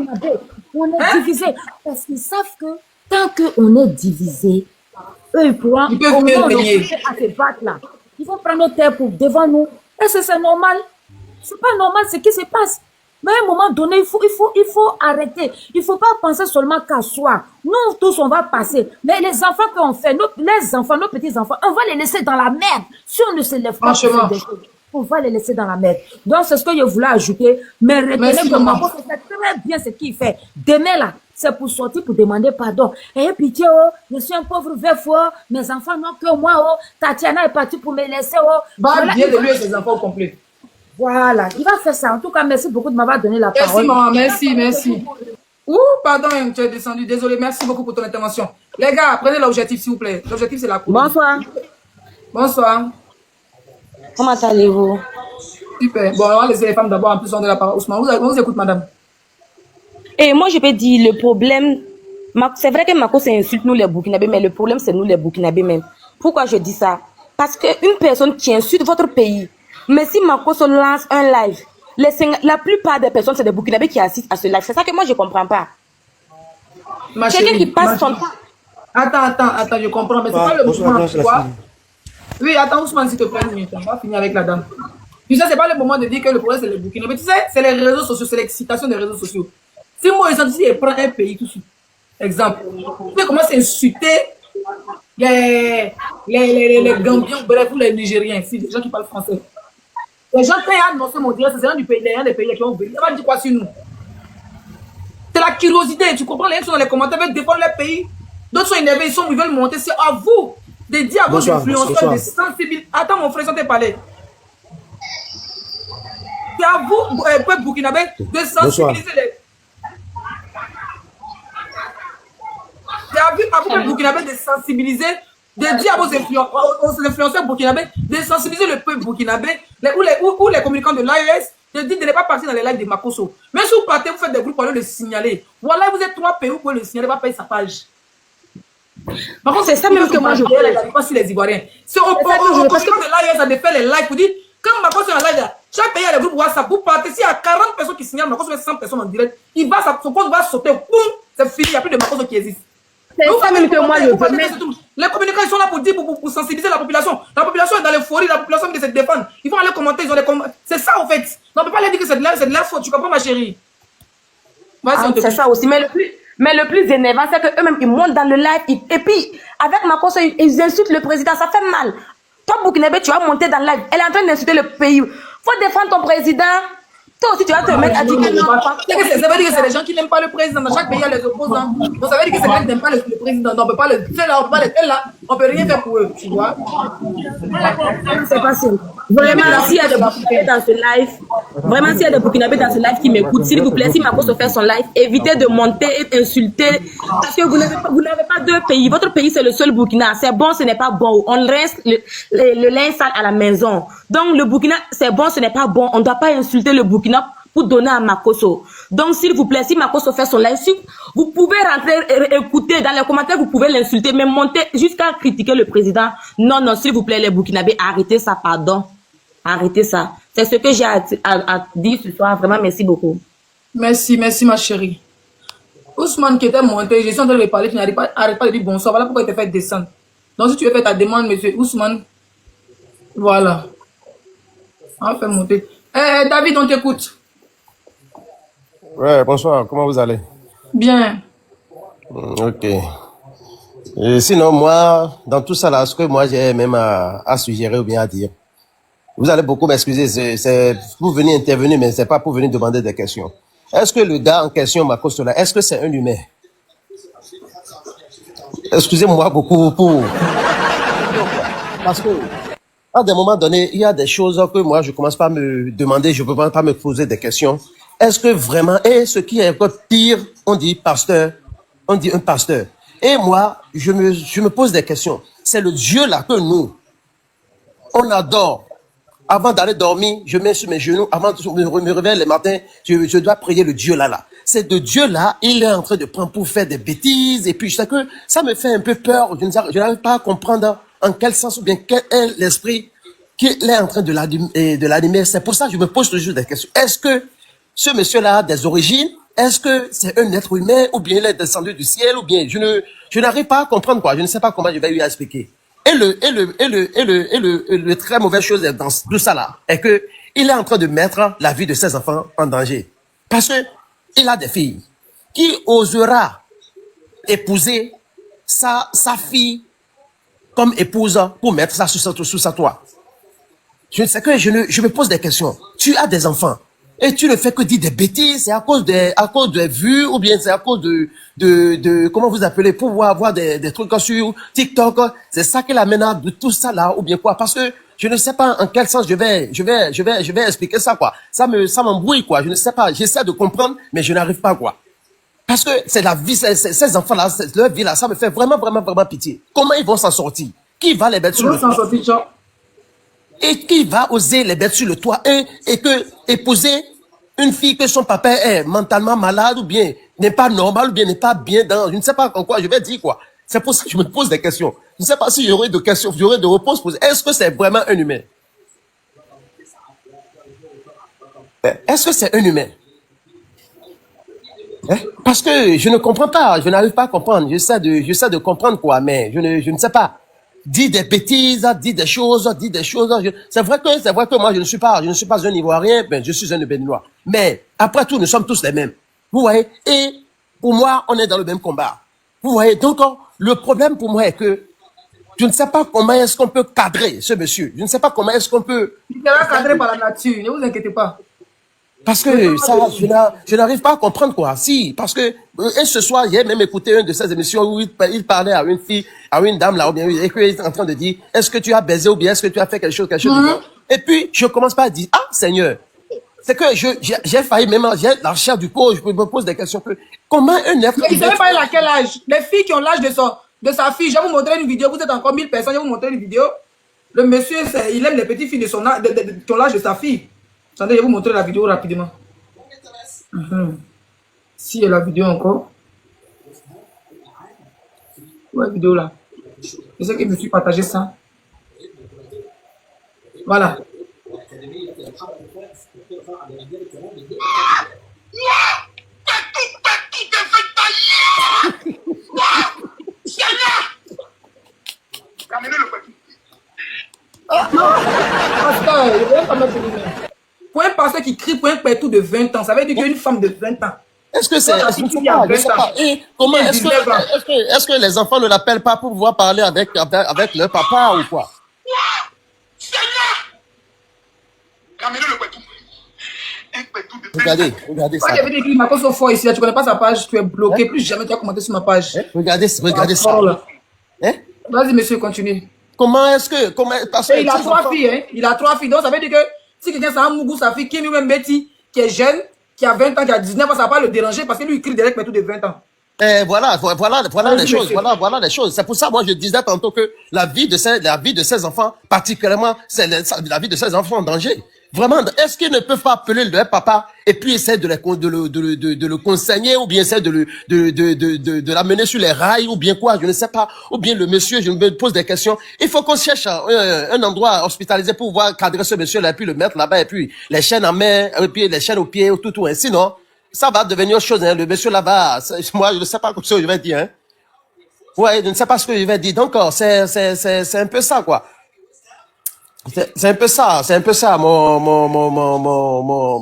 On est divisé. Parce qu'ils savent que tant qu'on est divisé, eux, ils pourront à se battre là. Ils vont prendre nos terres devant nous. Est-ce que c'est normal? C'est pas normal ce qui se passe. Mais à un moment donné, il faut arrêter. Il faut pas penser seulement qu'à soi. Nous tous, on va passer. Mais les enfants qu'on fait, les enfants, nos petits-enfants, on va les laisser dans la merde. Si on ne se lève pas, on va les laisser dans la merde. Donc, c'est ce que je voulais ajouter. Mais retenez que Makosso sait très bien ce qu'il fait. Demain, là, c'est pour sortir, pour demander pardon. Eh, pitié, oh, je suis un pauvre veuf, oh, mes enfants n'ont que moi, oh, Tatiana est partie pour me laisser, oh. Bah, bien de lui et ses enfants au complet. Voilà, il va faire ça. En tout cas, merci beaucoup de m'avoir donné la parole. Merci, maman, merci. Ouh, pardon, tu es descendu. Désolé, merci beaucoup pour ton intervention. Les gars, prenez l'objectif, s'il vous plaît. L'objectif, c'est la cour. Bonsoir. Bonsoir. Comment allez-vous? Super. Bon, on va laisser les femmes d'abord, en plus, on de la parole. Ousmane, on vous écoute, madame. Et moi, je peux dire, le problème, c'est vrai que Makosso insulte nous les Burkinabés, mais le problème, c'est nous les Burkinabés même. Pourquoi je dis ça? Parce qu'une personne qui insulte votre pays, mais si Makosso lance un live, la plupart des personnes, c'est des Burkinabés qui assistent à ce live. C'est ça que moi, je ne comprends pas. Quelqu'un qui passe son temps. Attends, je comprends, mais c'est pas le moment, tu vois. Oui, attends, Ousmane, s'il te plaît, une minute, on va finir avec la dame. Tu sais, c'est pas le moment de dire que le problème, c'est le Burkina. Mais tu sais, c'est les réseaux sociaux, c'est l'excitation des réseaux sociaux. Si moi, je prends un pays tout de suite, exemple, tu sais comment c'est insulter les Gambiens, bref, ou les Nigériens ici, les gens qui parlent français. Les gens, quand ils ont annoncé mon direct, c'est des gens des pays qui ont venu. Ils vont dire quoi sur nous? C'est la curiosité, tu comprends? Les gens sont dans les commentaires, veulent défendre leur pays. D'autres sont énervés, ils veulent monter. C'est à vous de dire à vos influenceurs de sensibiliser. Attends, mon frère, sans te parler. C'est à vous, peuple burkinabé, de sensibiliser les. C'est à vous, peuple burkinabé, de sensibiliser, de dire à vos influenceurs burkinabés, de sensibiliser le peuple burkinabé, ou les communicants de l'AES, de dire de ne pas partir dans les lives de Makosso. Mais si vous partez, vous faites des groupes pour aller le signaler. Voilà, vous êtes 3 pays, vous pouvez le signaler, va payer sa page. Par contre, c'est ça même que moi je veux. Pas si les Ivoiriens. C'est au communicant de l'AES à de faire les lives pour dire, quand Makosso est en live, chaque pays a des groupes WhatsApp, vous partez, s'il y a 40 personnes qui signalent Makosso, 100 personnes en direct, son compte va sauter, boum, c'est fini, il n'y a plus de Makosso qui existe. C'est ça même que moi je veux. Les communicants, ils sont là pour dire, pour sensibiliser la population. La population est dans l'euphorie, la population veut se défendre. Ils vont aller commenter, c'est ça en fait. On ne peut pas leur dire que c'est de leur faute, tu comprends ma chérie? C'est ça aussi, mais le plus énervant, c'est qu'eux-mêmes, ils montent dans le live, et puis, avec Makosso, ils insultent le président, ça fait mal. Toi, Burkinabé, tu vas monter dans le live, elle est en train d'insulter le pays. Faut défendre ton président. Toi aussi, tu vas te mettre à dire que non. Ça veut dire que c'est les gens qui n'aiment pas le président. Dans chaque pays, il y a les opposants. Donc, ça veut dire que c'est les gens qui n'aiment pas le président. Donc, on ne peut pas le faire là, on ne peut rien faire pour eux, tu vois. C'est facile. Vraiment, s'il y a des Burkinabés dans ce live, vraiment, s'il y a des Burkinabés dans ce live qui m'écoutent, s'il vous plaît, si Makosso fait son live, évitez de monter et insulter. Parce que vous n'avez pas 2 pays. Votre pays, c'est le seul Burkina. C'est bon, ce n'est pas bon. On reste le linge sale à la maison. Donc, le Burkina, c'est bon, ce n'est pas bon. On ne doit pas insulter le Burkina pour donner à Makosso. Donc, s'il vous plaît, si Makosso fait son live, vous pouvez rentrer, écouter dans les commentaires, vous pouvez l'insulter, mais monter jusqu'à critiquer le président. Non, s'il vous plaît, les Burkinabés, arrêtez ça, pardon. Arrêtez ça. C'est ce que j'ai à dire ce soir. Vraiment, merci beaucoup. Merci ma chérie. Ousmane qui était monté, je suis en train de lui parler, tu n'arrêtes pas de dire bonsoir. Voilà pourquoi il te fait descendre. Donc, si tu veux faire ta demande, monsieur Ousmane, voilà. On va faire monter. David, on t'écoute. Ouais, bonsoir, comment vous allez? Bien. Ok. Et sinon, moi, dans tout ça là, ce que moi j'ai même à suggérer ou bien à dire, vous allez beaucoup m'excuser, c'est pour venir intervenir, mais c'est pas pour venir demander des questions. Est-ce que le gars en question, Makosso là, est-ce que c'est un humain? Excusez-moi beaucoup pour... Parce que, à des moments donnés, il y a des choses que moi, je commence pas à me demander, je peux pas me poser des questions. Est-ce que vraiment, et ce qui est encore pire, on dit pasteur, on dit un pasteur. Et moi, je me pose des questions. C'est le Dieu là que nous, on adore. Avant d'aller dormir, je mets sur mes genoux, avant de me réveiller le matin, je dois prier le Dieu là. C'est de Dieu là, il est en train de prendre pour faire des bêtises, et puis je sais que ça me fait un peu peur, je n'arrive pas à comprendre en quel sens ou bien quel est l'esprit qu'il est en train de l'animer. C'est pour ça que je me pose toujours des questions. Est-ce que ce monsieur-là a des origines? Est-ce que c'est un être humain ou bien il est descendu du ciel ou bien je n'arrive pas à comprendre quoi. Je ne sais pas comment je vais lui expliquer. Et le très mauvaise chose dans tout ça là est que il est en train de mettre la vie de ses enfants en danger. Parce que il a des filles. Qui osera épouser sa fille comme épouse pour mettre ça sous sa toit? Je ne sais que je me pose des questions. Tu as des enfants. Et tu ne fais que dire des bêtises, c'est à cause de vues, ou bien c'est à cause de comment vous appelez, pour voir des trucs sur TikTok. C'est ça qui l'amène à de tout ça là, ou bien quoi. Parce que je ne sais pas en quel sens je vais expliquer ça, quoi. Ça m'embrouille, quoi. Je ne sais pas. J'essaie de comprendre, mais je n'arrive pas, quoi. Parce que c'est la vie, ces enfants-là, leur vie là, ça me fait vraiment, vraiment, vraiment pitié. Comment ils vont s'en sortir? Qui va les mettre sur le toit? Et qui va oser les mettre sur le toit et que épouser une fille que son papa est mentalement malade ou bien n'est pas normal ou bien n'est pas bien dans, je ne sais pas en quoi je vais dire quoi. C'est pour ça que je me pose des questions. Je ne sais pas si j'aurai de questions, j'aurai de réponses posées. Est-ce que c'est vraiment un humain? Est-ce que c'est un humain? Hein? Parce que je ne comprends pas, je n'arrive pas à comprendre. J'essaie de comprendre quoi, mais je ne sais pas. Dis des bêtises, dis des choses. C'est vrai que moi je ne suis pas un Ivoirien, ben je suis un Béninois. Mais après tout, nous sommes tous les mêmes. Vous voyez? Et pour moi, on est dans le même combat. Vous voyez? Donc le problème pour moi est que je ne sais pas comment est-ce qu'on peut cadrer ce monsieur. Je ne sais pas comment est-ce qu'on peut. Il sera cadré par la nature, ne vous inquiétez pas. Parce que ça, je n'arrive pas à comprendre quoi. Si, parce que et ce soir, j'ai même écouté une de ces émissions où il parlait à une fille, à une dame là, ou bien et qu'il était en train de dire, est-ce que tu as baisé ou bien est-ce que tu as fait quelque chose. Et puis je commence pas à dire, ah Seigneur, c'est que j'ai failli même, j'ai la chair du pauvre, je me pose des questions que comment un être. Mais il ne savait pas à quel âge. Les filles qui ont l'âge de sa fille, je vais vous montrer une vidéo. Vous êtes encore 1000 personnes, je vais vous montrer une vidéo. Le monsieur, il aime les petites filles de son âge, qui ont l'âge de sa fille. Attendez, je vais vous montrer la vidéo rapidement. Si il y a la vidéo encore. Ouais, la vidéo là. Je sais que je me suis partagé ça. Voilà. Pour un pasteur qui crie pour un pétou de 20 ans, ça veut dire qu'une femme de 20 ans. Est-ce que c'est... Je ne sais pas. Et comment est-ce que les enfants ne l'appellent pas pour pouvoir parler avec leur papa ou quoi? Regardez ça. Moi, j'avais écrit Makoso fort ici, là, tu connais pas sa page, tu es bloqué, plus jamais tu as commenté sur ma page. Regardez ça. Vas-y, monsieur, continue. Comment est-ce que... Parce que il a 3 filles, hein. Il a 3 filles. Donc, ça veut dire que si quelqu'un s'en mougou, sa fille, qui est même Betty, qui est jeune, qui a 20 ans, qui a 19 ans, ça va pas le déranger parce que lui, il crie direct, mais tout de 20 ans. Voilà les choses. Voilà les choses. C'est pour ça, moi, je disais tantôt que la vie de ces enfants, particulièrement, c'est la vie de ces enfants en danger. Vraiment, est-ce qu'ils ne peuvent pas appeler leur papa et puis essayer de le conseiller ou bien essayer de l'amener sur les rails ou bien quoi, je ne sais pas. Ou bien le monsieur, je me pose des questions. Il faut qu'on cherche un endroit hospitalisé pour pouvoir cadrer ce monsieur-là et puis le mettre là-bas et puis les chaînes en main et puis les chaînes aux pieds, tout. Sinon, ça va devenir autre chose. Hein. Le monsieur là-bas, moi, je ne sais pas ce que je vais dire. Hein. Ouais, je ne sais pas ce que je vais dire. Donc, c'est un peu ça, quoi. C'est un peu ça,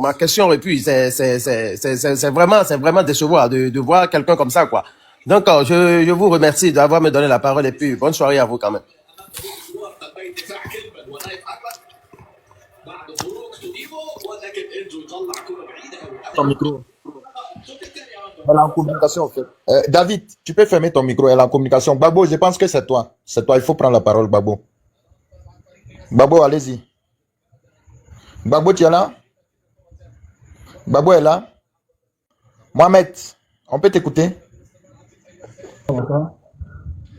ma question. Et puis, c'est vraiment décevant de voir quelqu'un comme ça, quoi. Donc, je vous remercie d'avoir me donné la parole et puis bonne soirée à vous quand même. Ton micro. Elle est en communication, en fait. David, tu peux fermer ton micro, elle est en communication. Babo, je pense que c'est toi. C'est toi, il faut prendre la parole, Babo. Babo, allez-y. Babo, tu es là? Babo est là? Mohamed, on peut t'écouter?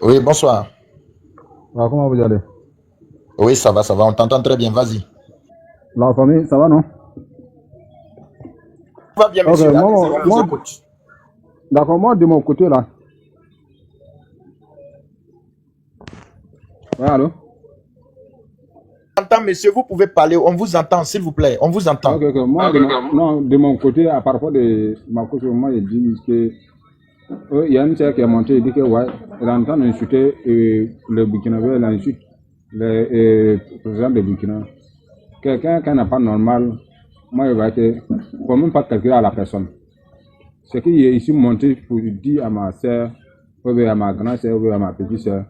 Oui, bonsoir. Comment vous allez? Oui, ça va, on t'entend très bien, vas-y. La famille, ça va, non? Ça va bien, monsieur. D'accord, moi, de mon côté, là. Ouais, allô? Monsieur, vous pouvez parler, on vous entend, s'il vous plaît, on vous entend. Ok. Moi, de mon côté, à propos de ma cause, moi, je dis que il y a une sœur qui est montée, il dit que, ouais, elle est en train d'insulter le Burkinabé, elle insulte le président de Burkina. Quelqu'un qui n'est pas normal, moi, il va être, faut même pas calculer à la personne. C'est qu'il est ici monté pour dire à ma sœur, ou à ma grande sœur, ou à ma petite sœur,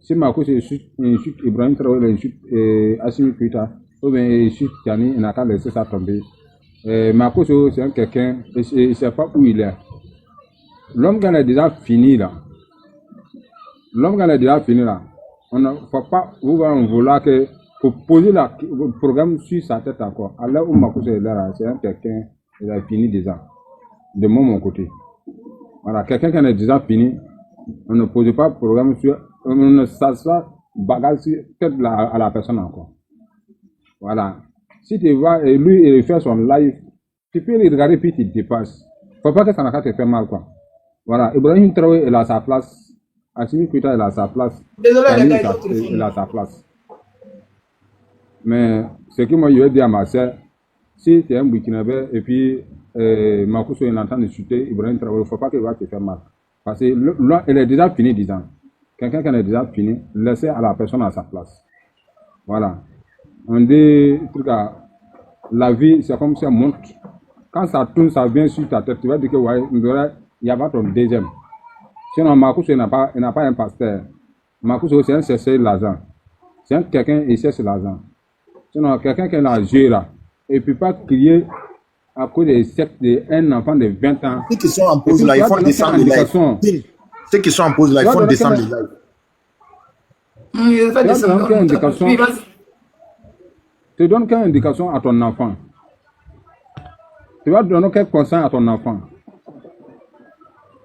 si ma cause insulte Ibrahim Traoré, insulte Assimi Goïta, ou bien insulte Tiani, il n'a qu'à laisser ça tomber. Ma cause, c'est quelqu'un, il ne sait pas où il est. L'homme qui est déjà fini là, on ne faut pas vouloir que pour poser le programme sur sa tête encore. Alors où ma cause est là, c'est quelqu'un qui a fini déjà, de mon côté. Voilà, quelqu'un qui est déjà fini, on ne pose pas le programme sur, on ne s'assoit bagage sur tête à la personne encore. Voilà. Si tu vois, lui, il fait son live, tu peux le regarder puis tu dépasses. Faut pas que ça n'a qu'à te faire mal, quoi. Voilà. Ibrahim Traoré, il a sa place. Assimi Goïta, il a sa place. Désolé, il a sa place. Mais ce que moi, je vais dire à ma soeur, si tu es un Burkinabé et puis Makoso est en train d'insulter Ibrahim Traoré, il ne faut pas qu'il va te faire mal. Parce que là, elle est déjà finie, disant. Quelqu'un qui est déjà fini, laissez à la personne à sa place. Voilà. On dit, la vie, c'est comme ça monte. Quand ça tourne, ça vient sur ta tête, tu vas dire que ouais, il y a pas ton deuxième. Sinon, Makoso n'a pas un pasteur. Makoso, c'est un chercheur de l'argent. C'est quelqu'un qui cherche l'argent. Sinon, quelqu'un qui a l'argent là, et ne peut pas crier à cause des sectes d'un enfant de 20 ans. Ceux qui sont en pause là, ils font descendre les lives. Ceux qui sont en pause là, ils font descendre les lives. Tu donnes quelle indication à ton enfant? Tu vas donner quel conseil à ton enfant?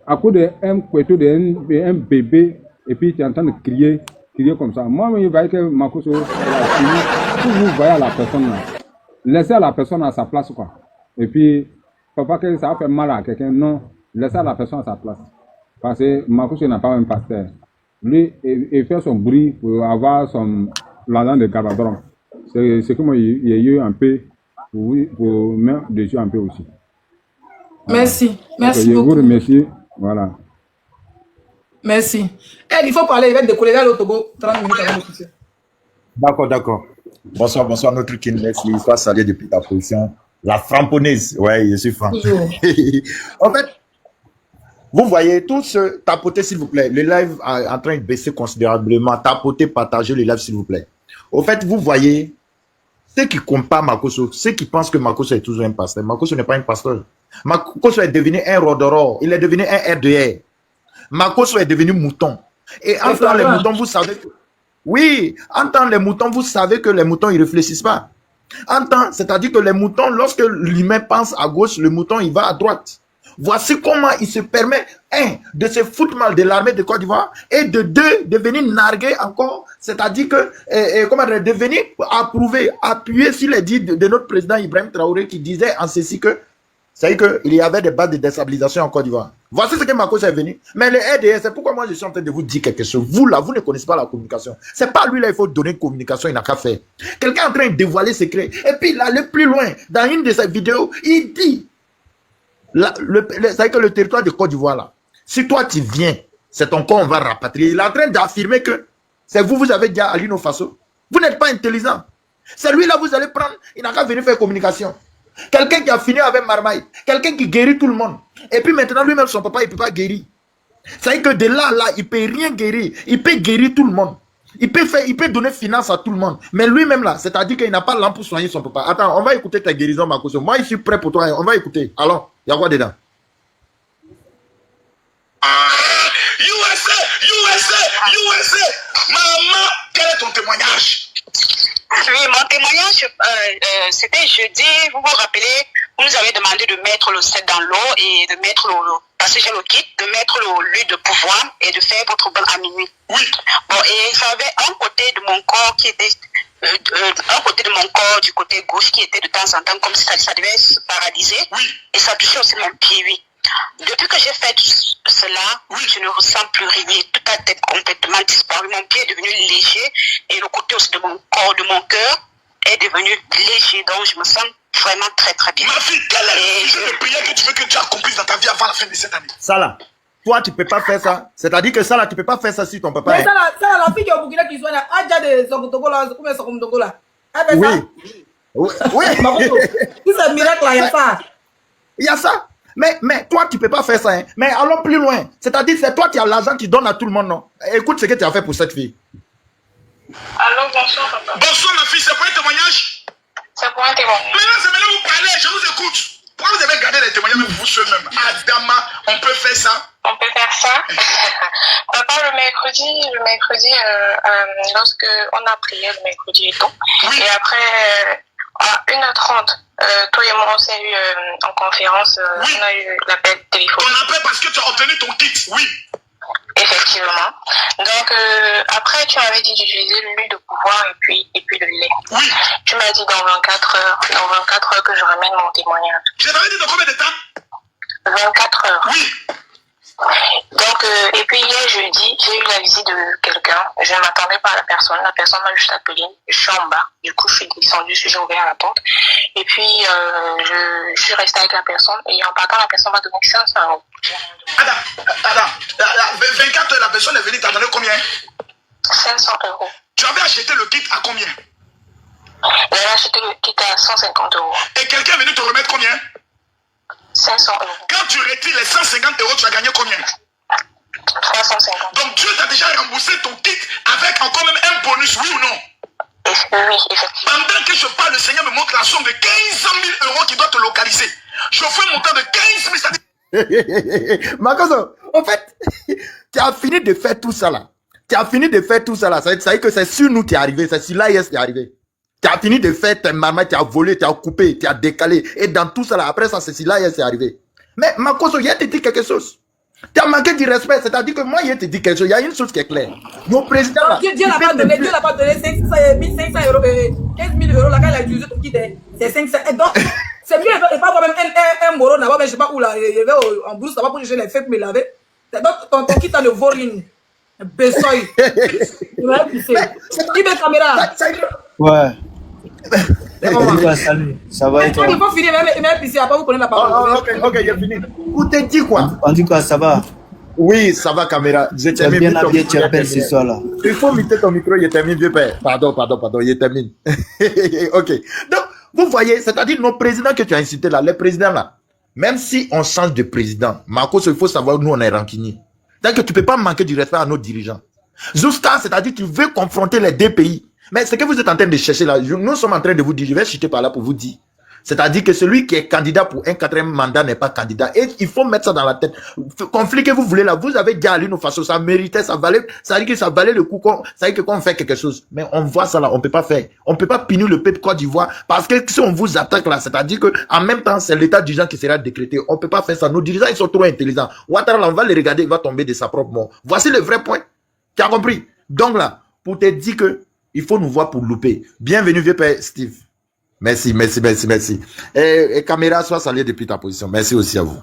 À cause d'un couteau d'un bébé, et puis tu es en train de crier comme ça. Moi, je voyais que Makoso, vous voyez la personne là, laissez la personne à sa place, quoi. Et puis, faut pas que ça va faire mal à quelqu'un, non, laissez la personne à sa place. Parce que Makoso n'a pas un pasteur. Lui, il fait son bruit pour avoir l'argent de Gabadron. C'est comme il y a eu un peu pour mettre dessus un peu aussi. Merci. Merci je beaucoup. vous remercie. Voilà. Merci. Il faut parler, il va décoller là au Togo 30 minutes avant l'officier. D'accord. Bonsoir, notre King Leslie. Soit salué depuis ta position. La framponnaise. Ouais, je suis franc. En fait, vous voyez, tous tapotez, s'il vous plaît. Le live est en train de baisser considérablement. Tapotez, partagez le live, s'il vous plaît. Au fait, vous voyez, ceux qui comparent Makoso, ceux qui pensent que Makoso est toujours un pasteur. Makoso n'est pas un pasteur. Makoso est devenu un rodoro. Il est devenu un RDR. Makoso est devenu mouton. Et en tant les moutons, vous savez que... Oui, en tant les moutons, vous savez que les moutons, ils ne réfléchissent pas. En tant, c'est-à-dire que les moutons, lorsque l'humain pense à gauche, le mouton, il va à droite. Voici comment il se permet, de se foutre mal de l'armée de Côte d'Ivoire, et de deux, de venir narguer encore, c'est-à-dire que, comment dire, de venir approuver, appuyer sur les dits de notre président Ibrahim Traoré qui disait en ceci que, c'est-à-dire qu'il y avait des bases de déstabilisation en Côte d'Ivoire. Voici ce que Makoso est venu. Mais le RDS, c'est pourquoi moi je suis en train de vous dire quelque chose. Vous là, vous ne connaissez pas la communication. C'est pas lui là, il faut donner une communication, il n'a qu'à faire. Quelqu'un est en train de dévoiler ses secrets. Et puis il allait plus loin. Dans une de ses vidéos, il dit, c'est-à-dire que le territoire de Côte d'Ivoire là, si toi tu viens, c'est ton corps, on va rapatrier. Il est en train d'affirmer que c'est vous avez dit à Alino Faso. Vous n'êtes pas intelligent. C'est lui là, vous allez prendre, il n'a qu'à venir faire communication. Quelqu'un qui a fini avec Marmaille, quelqu'un qui guérit tout le monde. Et puis maintenant, lui-même, son papa, il ne peut pas guérir. C'est-à-dire que de là, il ne peut rien guérir. Il peut guérir tout le monde. Il peut donner finance à tout le monde. Mais lui-même, là, c'est-à-dire qu'il n'a pas l'âme pour soigner son papa. Attends, on va écouter ta guérison, Makoso. Moi, je suis prêt pour toi. On va écouter. Alors, il y a quoi dedans? USA! Maman, quel est ton témoignage? Oui, mon témoignage, c'était jeudi, vous vous rappelez, vous nous avez demandé de mettre le set dans l'eau et de mettre parce que j'ai le kit, de mettre l'huile de pouvoir et de faire votre bain à minuit. Oui. Bon, et j'avais un côté de mon corps qui était, un côté de mon corps, du côté gauche, qui était de temps en temps comme si ça devait se paralyser. Oui. Et ça touchait aussi mon pied, oui. Depuis que j'ai fait cela, je ne ressens plus rien. Toute la tête complètement disparue. Mon pied est devenu léger et le côté aussi de mon corps, de mon cœur est devenu léger. Donc je me sens vraiment très très bien. Ma fille, quelle est le sujet de prière que tu veux que Dieu accomplisse dans ta vie avant la fin de cette année? Ça là, toi tu peux pas faire ça. C'est-à-dire que ça là, tu peux pas faire ça si ton papa Mais ça là, la fille qui est au Burkina qui soigne, a déjà des Sokotogo là, combien de Sokotogo là? Elle fait ça? Oui. Si c'est un miracle là, il y a ça. Il y a ça. Mais toi, tu ne peux pas faire ça. Hein. Mais allons plus loin. C'est-à-dire, c'est toi qui as l'argent qui donne à tout le monde, non? Écoute ce que tu as fait pour cette fille. Allô, bonsoir, papa. Bonsoir, ma fille. C'est pour un témoignage? C'est pour un témoignage. Maintenant, vous parlez. Je vous écoute. Pourquoi vous avez gardé les témoignages même vous seul-même? Adama, on peut faire ça? On peut faire ça. Papa, le mercredi, lorsque on a prié le mercredi et tout, et après, à 1h30, toi et moi, on s'est eu en conférence, on a eu l'appel téléphonique. On appelle parce que tu as obtenu ton kit, oui. Effectivement. Donc, après, tu m'avais dit d'utiliser l'huile de pouvoir et puis le lait. Oui. Tu m'as dit dans 24 heures que je ramène mon témoignage. Je t'avais dit dans combien de temps? 24 heures. Oui. Donc, Et puis hier jeudi, j'ai eu la visite de quelqu'un. Je ne m'attendais pas à la personne. La personne m'a juste appelé. Je suis en bas. Du coup, je suis descendue, j'ai ouvert la porte. Et puis, je suis restée avec la personne. Et en partant, la personne m'a donné 500 €. Attends. 24 heures, la personne est venue, t'as donné combien? 500 €. Tu avais acheté le kit à combien? J'avais acheté le kit à 150 €. Et quelqu'un est venu te remettre combien? 500 €. Quand tu retires les 150 €, tu as gagné combien? 350. Donc Dieu t'a déjà remboursé ton kit avec encore même un bonus, oui ou non? Oui, effectivement. Pendant que je parle, le Seigneur me montre la somme de 15 000 € qui doit te localiser. Je fais un montant de 15 000. Makoso, en fait, tu as fini de faire tout ça là. Ça veut dire que c'est sur nous qui est arrivé, c'est sur l'AIS qui est arrivé. Tu as fini de faire tes mamans, tu as volé, tu as coupé, tu as décalé. Et dans tout ça là, après ça, c'est sur l'AIS qui est arrivé. Mais Makoso, il te dit quelque chose. Tu as manqué du respect, c'est-à-dire que moi, il te dit quelque chose. Il y a une chose qui est claire. Nos présidents là. Dieu n'a pas donné 500 €, 15 000 € là, quand il a utilisé ton kit, c'est 500. Et donc, c'est mieux, il ne pas avoir même un moro là-bas, mais je ne sais pas où là, il y avait en brousse là-bas pour chercher les fêtes, me laver. Donc, ton kit ne vaut rien. Bessoy. Tu vas pisser. Qui met caméra? Ouais. Salut, ça va et toi? Il faut finir, même pisser, après vous connaissez la parole. Ok, j'ai fini. Où t'es dit quoi? En tout cas, ça va. Oui, ça va, caméra. Tu es bien habillé, tu es belle ce soir là. Il faut muter ton micro, il termine, vieux père. Pardon, il termine. Ok. Donc, vous voyez, c'est-à-dire nos présidents que tu as incités là, les présidents là, même si on change de président, Marcos, il faut savoir que nous, on est rancuniers. Donc, tu ne peux pas manquer du respect à nos dirigeants. Jusqu'à, c'est-à-dire tu veux confronter les deux pays. Mais ce que vous êtes en train de chercher là, nous sommes en train de vous dire, je vais chuter par là pour vous dire. C'est-à-dire que celui qui est candidat pour un 4e mandat n'est pas candidat. Et il faut mettre ça dans la tête. Conflit que vous voulez là, vous avez déjà allé nos façons, ça méritait, ça valait, ça veut dire que ça valait le coup, ça veut dire qu'on fait quelque chose. Mais on voit ça là, on peut pas faire. On peut pas punir le peuple Côte d'Ivoire parce que si on vous attaque là, c'est-à-dire que en même temps, c'est l'état d'urgence qui sera décrété. On peut pas faire ça. Nos dirigeants, ils sont trop intelligents. Ouattara, on va les regarder, il va tomber de sa propre mort. Voici le vrai point. Tu as compris? Donc là, pour te dire que il faut nous voir pour louper. Bienvenue, vieux père Steve. Merci. Et caméra, sois salué depuis ta position. Merci aussi à vous.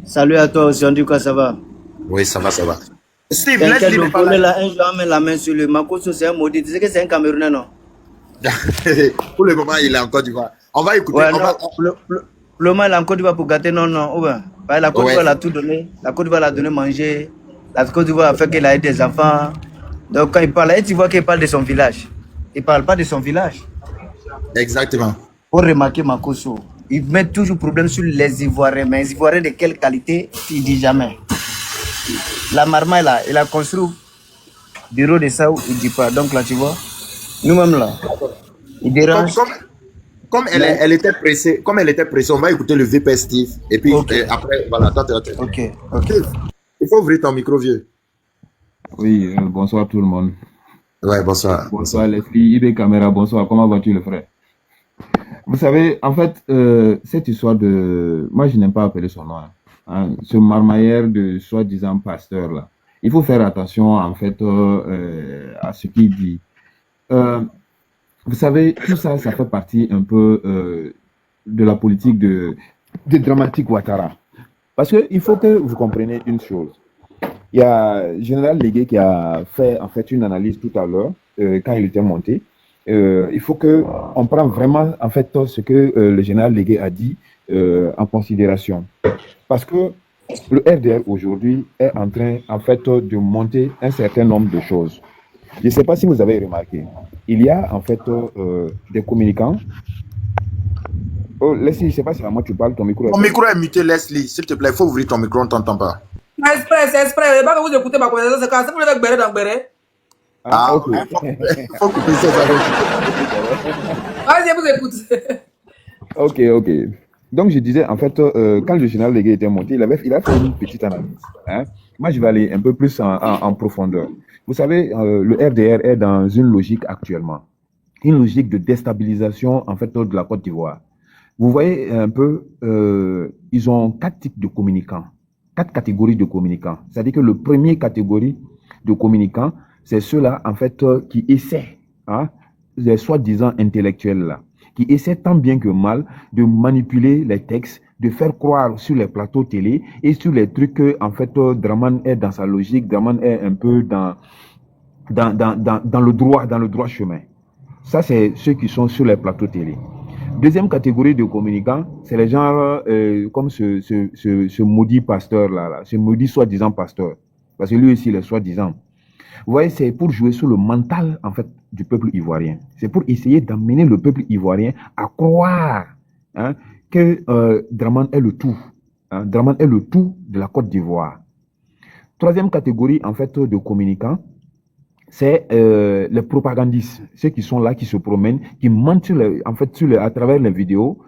Salut à toi aussi, en tout cas, ça va? Oui, ça va. Steve, laisse-le parler. Là, un jour, on met la main sur le Makoso, c'est un maudit. Tu sais que c'est un Camerounais, non? Pour le moment, il est en Côte d'Ivoire. On va écouter. Ouais, le moment, il est en Côte d'Ivoire pour gâter, non. Ouais. La Côte d'Ivoire l'a tout donné. La Côte d'Ivoire l'a donné manger. La Côte d'Ivoire a fait qu'il a eu des enfants. Donc, quand il parle, tu vois qu'il parle de son village. Il ne parle pas de son village. Exactement. Pour remarquer Makoso, il met toujours problème sur les Ivoiriens. Mais les Ivoiriens de quelle qualité, il ne dit jamais. La marmaille là, il a construit bureau de ça où il ne dit pas. Donc là, tu vois, nous-mêmes là, il dérange. Comme elle était pressée, on va écouter le VP Steve. Et puis après, voilà, attends. Ok. Il faut ouvrir ton micro, vieux. Oui, bonsoir tout le monde. Ouais, bonsoir. Bonsoir les filles, IB Caméra, bonsoir. Comment vas-tu, le frère? Vous savez, en fait, cette histoire de... Moi, je n'aime pas appeler son nom. Hein, ce marmailleur de soi-disant pasteur, là. Il faut faire attention, en fait, à ce qu'il dit. Vous savez, tout ça, ça fait partie un peu de la politique de Dramatique Ouattara. Parce qu'il faut que vous compreniez une chose. Il y a Général Légué qui a fait en fait une analyse tout à l'heure quand il était monté. Il faut que on prenne vraiment en fait ce que le Général Légué a dit en considération, parce que le RDR aujourd'hui est en train en fait de monter un certain nombre de choses. Je ne sais pas si vous avez remarqué, il y a en fait des communicants. Oh, Leslie, je ne sais pas si à moi tu parles, ton micro. Ton micro est muté, Leslie. S'il te plaît, il faut ouvrir ton micro, on ne t'entend pas. C'est exprès. Pas que vous écoutez ma conversation, c'est quand vous êtes béret dans béret. Ah, ok. Il faut couper ça. Vas-y, vous écoutez. Ok. Donc, je disais, en fait, quand le général Légué était monté, il a fait une petite analyse. Hein. Moi, je vais aller un peu plus en profondeur. Vous savez, le RDR est dans une logique actuellement. Une logique de déstabilisation, en fait, de la Côte d'Ivoire. Vous voyez un peu, ils ont 4 types de communicants. 4 catégories de communicants. C'est-à-dire que le premier catégorie de communicants, c'est ceux-là, en fait, qui essaient, hein, les soi-disant intellectuels là, qui essaient tant bien que mal de manipuler les textes, de faire croire sur les plateaux télé et sur les trucs que, en fait, Draman est dans sa logique, Draman est un peu dans le droit chemin. Ça, c'est ceux qui sont sur les plateaux télé. Deuxième catégorie de communicants, c'est les gens comme ce maudit pasteur-là, ce maudit soi-disant pasteur. Parce que lui aussi, il est soi-disant. Vous voyez, c'est pour jouer sur le mental, en fait, du peuple ivoirien. C'est pour essayer d'amener le peuple ivoirien à croire que Draman est le tout. Draman est le tout de la Côte d'Ivoire. Troisième catégorie, en fait, de communicants, c'est les propagandistes, ceux qui sont là, qui se promènent, qui mentent à travers les vidéos,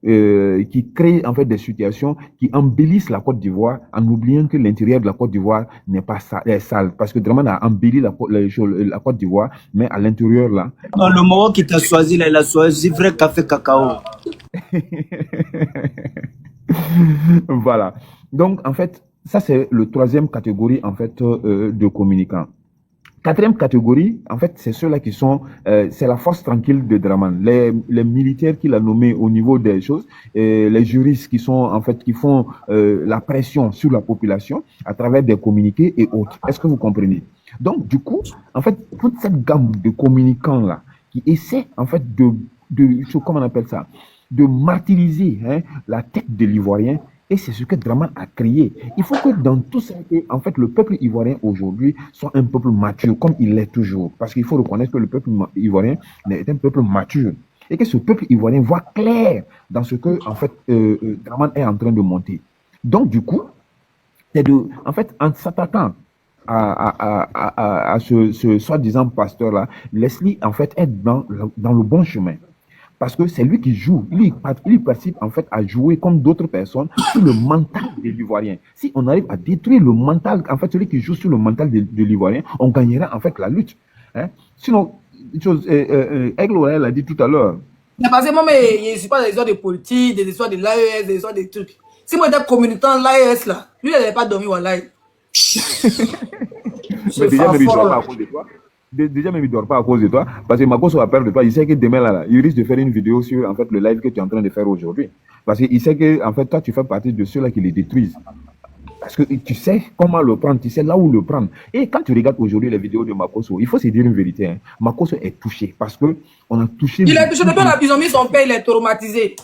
qui créent en fait des situations qui embellissent la Côte d'Ivoire en oubliant que l'intérieur de la Côte d'Ivoire n'est pas sale, parce que Draman a embelli la Côte d'Ivoire, mais à l'intérieur là. Non, le moment qui t'a choisi là, il a choisi vrai café cacao. Voilà. Donc en fait, ça c'est le troisième catégorie en fait de communicants. Quatrième catégorie, en fait, c'est ceux-là qui sont, c'est la force tranquille de Draman. Les militaires qu'il a nommés au niveau des choses, les juristes qui sont, en fait, qui font la pression sur la population à travers des communiqués et autres. Est-ce que vous comprenez? Donc, du coup, en fait, toute cette gamme de communicants-là qui essaient, en fait, comment on appelle ça, de martyriser la tête de l'Ivoirien. Et c'est ce que Draman a créé. Il faut que dans tout ça, en fait, le peuple ivoirien aujourd'hui soit un peuple mature, comme il l'est toujours. Parce qu'il faut reconnaître que le peuple ivoirien est un peuple mature. Et que ce peuple ivoirien voit clair dans ce que, en fait, Draman est en train de monter. Donc, du coup, c'est en fait, en s'attaquant à ce soi-disant pasteur-là, Leslie, en fait, est dans le bon chemin. Parce que c'est lui qui joue, lui participe en fait à jouer comme d'autres personnes sur le mental de l'Ivoirien. Si on arrive à détruire le mental, en fait celui qui joue sur le mental de l'Ivoirien, on gagnera en fait la lutte. Sinon, Aigle l'a dit tout à l'heure. Parce que moi, je ne suis pas des histoires de politique, des histoires de l'AES, des histoires de trucs. Si moi j'étais communiquant de l'AES là, lui il n'avait pas dormi au live. Mais déjà même il dort pas à cause de toi. Déjà même il dort pas à cause de toi, parce que Makosso a peur de toi. Il sait que demain là, il risque de faire une vidéo sur en fait le live que tu es en train de faire aujourd'hui, parce qu'il sait que en fait toi tu fais partie de ceux là qui les détruisent. Parce que tu sais comment le prendre, tu sais là où le prendre. Et quand tu regardes aujourd'hui les vidéos de Makosso, il faut se dire une vérité. Makosso est touché parce que on a touché. Il est touché depuis ils ont mis son père, il est traumatisé.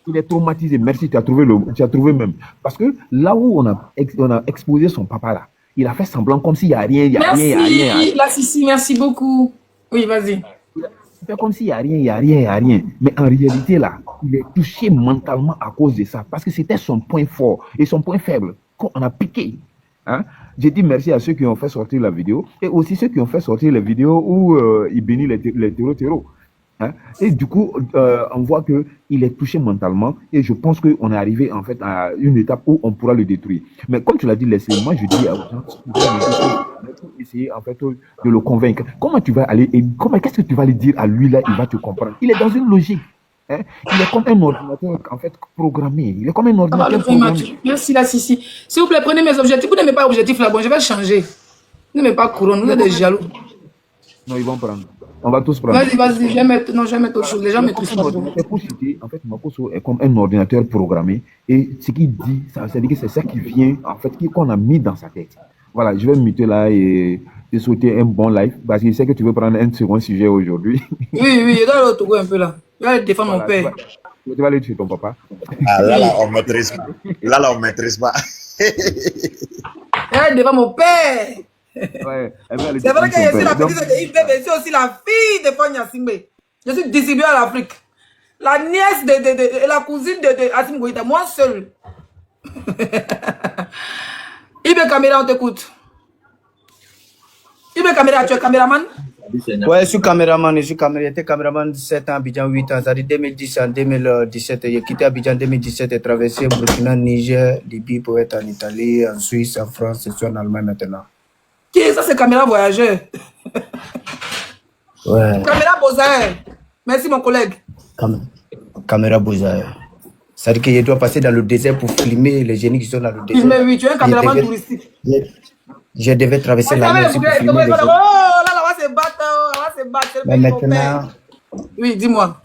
Il est traumatisé. Merci, tu as trouvé même. Parce que là où on a exposé son papa là. Il a fait semblant comme s'il n'y a rien, il n'y a rien. Merci, là, si, merci beaucoup. Oui, vas-y. Il fait comme s'il n'y a rien. Mais en réalité, là, il est touché mentalement à cause de ça. Parce que c'était son point fort et son point faible qu'on a piqué. J'ai dit merci à ceux qui ont fait sortir la vidéo et aussi ceux qui ont fait sortir les vidéos où il bénit les terreaux. Et du coup, on voit qu'il est touché mentalement et je pense qu'on est arrivé en fait à une étape où on pourra le détruire. Mais comme tu l'as dit, Leslie, moi je dis à vous, pour essayer en fait de le convaincre. Comment tu vas aller et qu'est-ce que tu vas lui dire à lui là, il va te comprendre. Il est dans une logique. Il est comme un ordinateur en fait programmé. Il est comme un ordinateur programmé. Merci là, Sissi. S'il vous plaît, prenez mes objectifs. Vous n'aimez pas objectif là, bon, je vais changer. Vous n'aimez pas couronne, vous êtes des jaloux. Non, ils vont prendre. On va tous prendre. Vas-y, je vais mettre autre chose. Les gens maîtrisent pas. En fait, Makosso est comme un ordinateur programmé. Et ce qu'il dit, ça veut dire que c'est ça qui vient, en fait, qu'on a mis dans sa tête. Voilà, je vais me muter là et te souhaiter un bon live. Parce que je sais que tu veux prendre un second sujet aujourd'hui. Oui, je dois le retrouver un peu là. Je vais aller défendre mon père. Tu vas aller chez ton papa. Ah, là, on maîtrise pas. Là, on maîtrise pas. Je vais aller défendre mon père. Ouais, c'est vrai que je suis la petite de Yves Bébé, je suis aussi la fille de Fanya Simbe. Je suis distribuée à l'Afrique. La nièce de la cousine de Assim Goïta, moi seul. Ibe Caméra, on t'écoute. Ibe Caméra, tu es caméraman? Ouais, je suis caméraman. J'étais caméraman 7 ans, Abidjan 8 ans. Ça dit 2010 en 2017. J'ai quitté Abidjan en 2017 et traversé Burkina, Niger, Libye pour être en Italie, en Suisse, en France, et en Allemagne maintenant. Qui est ça, c'est caméra voyageur? Ouais. Caméra Bozaï. Merci mon collègue. Caméra Bozaï. Ça veut dire que je dois passer dans le désert pour filmer les génies qui sont dans le désert. Mais oui, tu es un caméraman touristique. Je devais traverser la mer pour filmer les génies. Oh là, on va se battre. Mais maintenant... Oui, dis-moi.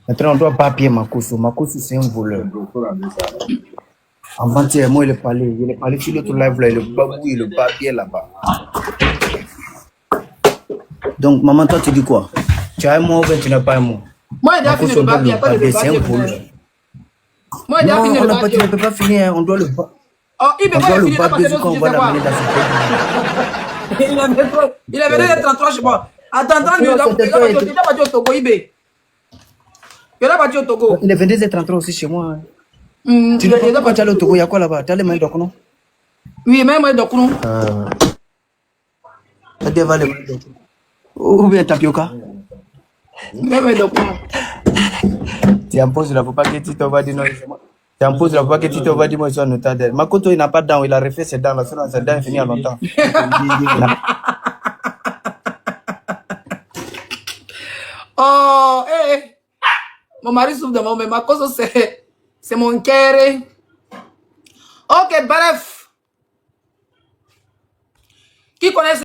Maintenant, on doit pas papier Makoso. Makoso, c'est un voleur. Avant-hier, moi, il est parlé sur l'autre live là, le babou, il le papier là-bas. Donc, maman, toi, tu dis quoi? Tu as un mot ou bien tu n'as pas un mot? Moi, j'ai déjà fini le papier, pas le c'est un papier. voleur. Moi, j'ai déjà fini le Non, papier. tu ne peux pas finir, on doit le battre. Oh, il peut On pas doit le le finir battre parce que dessus quand on je va sais quoi. l'amener dans ce pays. Il avait donné 33, je sais pas. Attends, 30 minutes, il a battu au Togo, Ibé. Il a battu au Togo. Il est 22h33 aussi chez moi. Hein. Tu dois pas aller au Togo, il y a quoi là-bas? Tu as les mains d'Okono? Oui, même moi d'Okono. Tu as des valeurs d'Okono. Ou bien tapioca? Même moi d'Okono. Tu imposes là, faut pas que Tito va dire non. Tu imposes là, faut pas que Tito va dire moi, je suis un notaire. Makoto, il n'a pas de dents, il a refait ses dents là, sinon ses dents finissent longtemps. Oh, mon mari souffre de moi, mais ma cause c'est mon cœur. Ok, bref. Qui connaît